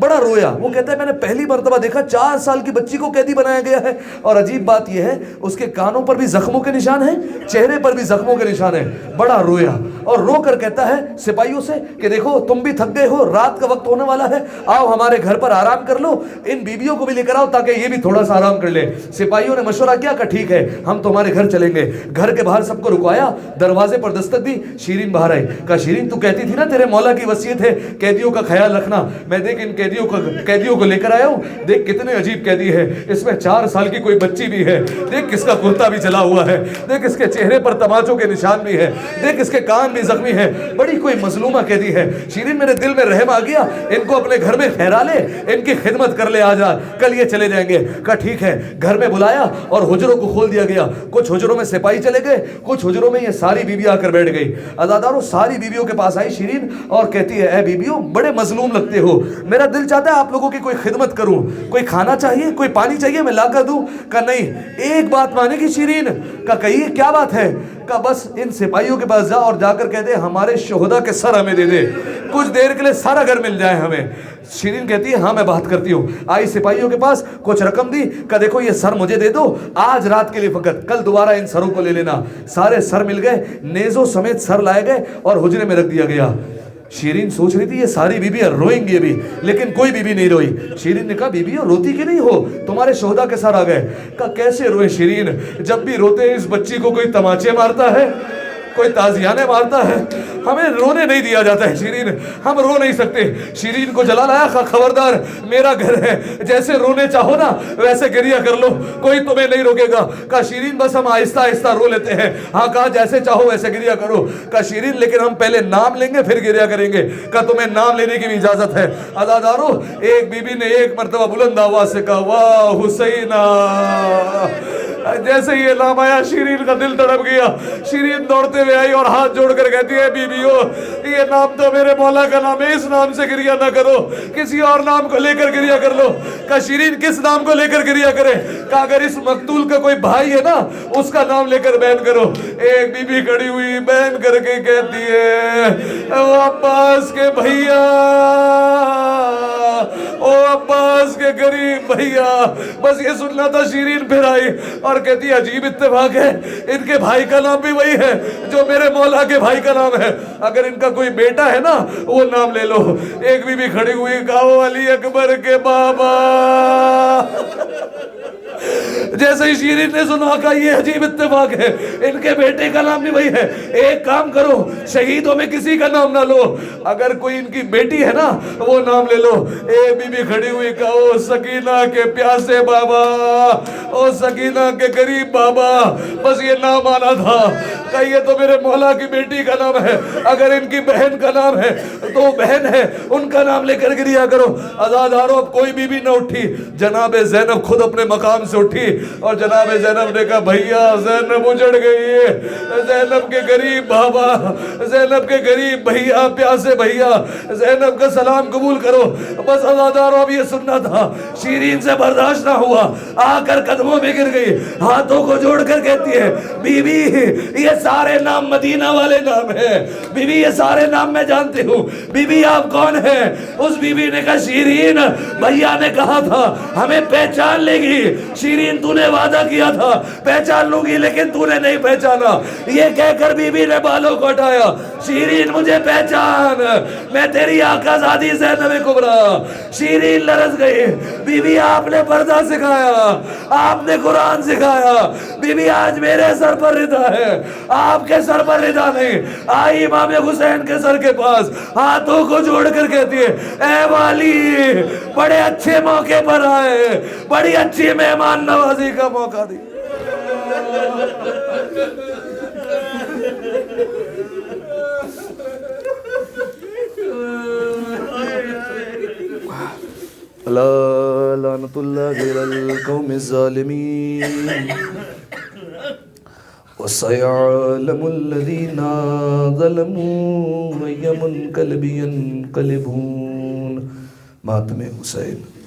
بڑا رویا. وہ کہتا ہے میں نے پہلی مرتبہ دیکھا 4 سال کی بچی کو قیدی بنایا گیا ہے، اور عجیب بات یہ ہے اس کے کانوں پر بھی زخموں کے نشان ہیں، چہرے پر بھی زخموں کے نشان ہیں. بڑا رویا اور رو کر کہتا ہے سپاہیوں سے کہ دیکھو تم بھی تھک گئے ہو، رات کا وقت ہونے والا ہے، آؤ ہمارے گھر پر آرام کر لو، ان بیویوں کو بھی لے کر آؤ تاکہ یہ بھی تھوڑا سا آرام کر لے. سپاہیوں نے مشورہ کیا کہ ٹھیک ہے ہم تمہارے گھر چلیں گے. گھر کے باہر سب کو رکوایا، دروازے پر دستک دی. شیرین باہر آئی. کہا شیرین تو کہتی تھی نا تیرے مولا کی وصیت ہے قیدیوں کا خیال رکھنا، میں دیکھ ان قیدیوں کو لے کر آیا ہوں، دیکھ کتنے عجیب قیدی ہے، اس میں 4 سال کی کوئی بچی بھی ہے، دیکھ کس کا کرتا بھی جلا ہوا ہے، دیکھ اس کے چہرے پر تماچوں کے نشان بھی ہے، دیکھ اس کے کان بھی زخمی ہے، بڑی کوئی مظلومہ قیدی ہے. شیرین میرے دل میں رحم آ گیا، ان کو اپنے گھر میں ٹھہرا لے، ان کی خدمت کر لے، آ جا کل یہ چلے جائیں گے. کہا ٹھیک ہے. گھر میں بلایا اور حجروں کو کھول دیا گیا. کچھ حجروں میں سپاہی چلے گئے، کچھ حجروں میں یہ ساری بیوی آ کر بیٹھ گئی. عزاداروں ساری بیویوں کے پاس آئی شیرین اور کہتی ہے اے بیویوں بڑے مظلوم لگتے ہو، میرا دل چاہتا ہے آپ لوگوں کی کوئی خدمت کروں، کوئی کھانا چاہیے، کوئی پانی چاہیے میں لا کر دوں. کہا نہیں. ایک بات مانے گی شیرین؟ کہا کہیے کیا بات ہے؟ کہا بس ان سپاہیوں کے پاس جا اور جا کر کہہ دے ہمارے شہداء کے سر ہمیں دے دے، کچھ دیر کے لیے سارا گھر مل جائے ہمیں. شیرین کہتی ہے ہاں میں بات کرتی ہوں. آئی سپاہیوں کے پاس، کچھ رقم دی، کہا دیکھو یہ سر مجھے دے دو آج رات کے لیے فقط، کل دوبارہ ان سروں کو لے لینا. سارے سر مل گئے، نیزوں سمیت سر لائے گئے اور حجرے میں رکھ دیا گیا. شیرین سوچ رہی تھی یہ ساری بیویاں روئیں گی ابھی، لیکن کوئی بیوی نہیں روئی۔ شیرین نے کہا بیویاں روتی کیوں نہیں ہو؟ تمہارے شہداء کے ساتھ آ گئے۔ کہا کیسے روئے شیرین، جب بھی روتے ہیں اس بچی کو کوئی تماچے مارتا ہے، کوئی تازیانے مارتا ہے، ہمیں رونے نہیں دیا جاتا ہے شیرین، ہم رو نہیں سکتے۔ شیرین کو جلال آیا، خبردار میرا گھر ہے، جیسے رونے چاہو نا ویسے گریہ کر لو، کوئی تمہیں نہیں روکے گا۔ کہا شیرین بس ہم آہستہ آہستہ رو لیتے ہیں۔ ہاں کہا جیسے چاہو ویسے گریہ کرو۔ کہا شیرین لیکن ہم پہلے نام لیں گے پھر گریہ کریں گے۔ کہا تمہیں نام لینے کی بھی اجازت ہے۔ عزادارو، ایک بی بی نے ایک مرتبہ بلند آواز سے کہا واہ حسینہ۔ جیسے یہ نام آیا شیرین کا دل تڑپ گیا۔ شیرین دوڑتے ہوئے آئی اور ہاتھ جوڑ کر کہتی ہے بیویو یہ نام تو میرے مولا کا نام ہے، اس نام سے گریہ نہ کرو، کسی اور نام کو لے کر گریہ کر لو۔ کہا شیرین کس نام کو لے کر گریہ کرے؟ کہا اگر اس مقتول کا کوئی بھائی ہے نا اس کا نام لے کر بیان کرو۔ ایک بی بی کھڑی ہوئی بیان کر کے کہتی ہے او عباس کے بھیا، او عباس کے غریب بھیا۔ بس یہ سننا تھا۔ شیرین پھر آئی اور کہتی ہے عجیب اتفاق ہے، ان کے بھائی کا نام بھی وہی ہے جو میرے مولا کے بھائی کا نام ہے، اگر ان کا کوئی بیٹا ہے نا وہ نام لے لو۔ ایک بی بی کھڑی ہوئی کہا وہ علی اکبر کے بابا۔ جیسے ہی شیرین نے سنا کہا یہ عجیب اتفاق ہے، ان کے بیٹے کا نام بھی وہی ہے، ایک کام کرو شہیدوں میں کسی کا نام نہ لو، اگر کوئی ان کی بیٹی ہے نا وہ نام لے لو۔ ایک بی بی کھڑی ہوئی کہا او سکینہ کے پیاسے بابا، او سکینہ کے غریب بابا۔ بس یہ نام آنا تھا۔ کہا یہ تو میرے مولا کی بیٹی کا نام ہے، اگر ان کی بہن کا نام ہے تو بہن ہے، ان کا نام لے کر گریہ کرو۔ عزادارو اب کوئی بی بی نہ اٹھی، جناب زینب خود اپنے مقام سے اٹھی اور جناب زینب نے کہا بھیا زینب اجڑ گئی ہے، زینب کے غریب بابا، زینب کے غریب بھیا، پیاسے بھیا، زینب کا سلام قبول کرو۔ بس عزادارو اب یہ سننا تھا۔ شیرین سے برداشت نہ ہوا، آ کر قدموں میں گر گئی، ہاتھوں کو جوڑ کر کہتی ہے بی بی یہ سارے نام مدینہ والے نام ہیں، بی بی یہ سارے نام میں جانتی ہوں، بی بی آپ کون ہیں؟ اس بی بی نے کہا شیرین بھیا نے کہا تھا ہمیں پہچان لے گی، شیرین تو نے وعدہ کیا تھا پہچان لوں گی لیکن تو نے نہیں پہچانا۔ یہ کہہ کر بی بی نے بالوں کو ہٹایا، شیرین مجھے پہچان، میں تیری آقا زادی زینب کبریٰ۔ شیرین لرز گئی، بی بی آپ نے پردہ سکھایا، آپ نے قرآن سکھایا، بی بی آج میرے سر پر رضا ہے، آپ کے سر پر رضا نہیں۔ آئی امام حسین کے سر کے پاس، ہاتھوں کو جوڑ کر کہتی ہے اے والی بڑے اچھے موقع پر آئے، بڑی اچھی مہمان نوازی کا موقع دی۔ اللہ لعنت اللہ علی القوم الظالمین وَسَيَعْلَمُ الَّذِينَ ظَلَمُوا أَيَّ مُنْقَلَبٍ يَنْقَلِبُونَ۔ ماتم حسین۔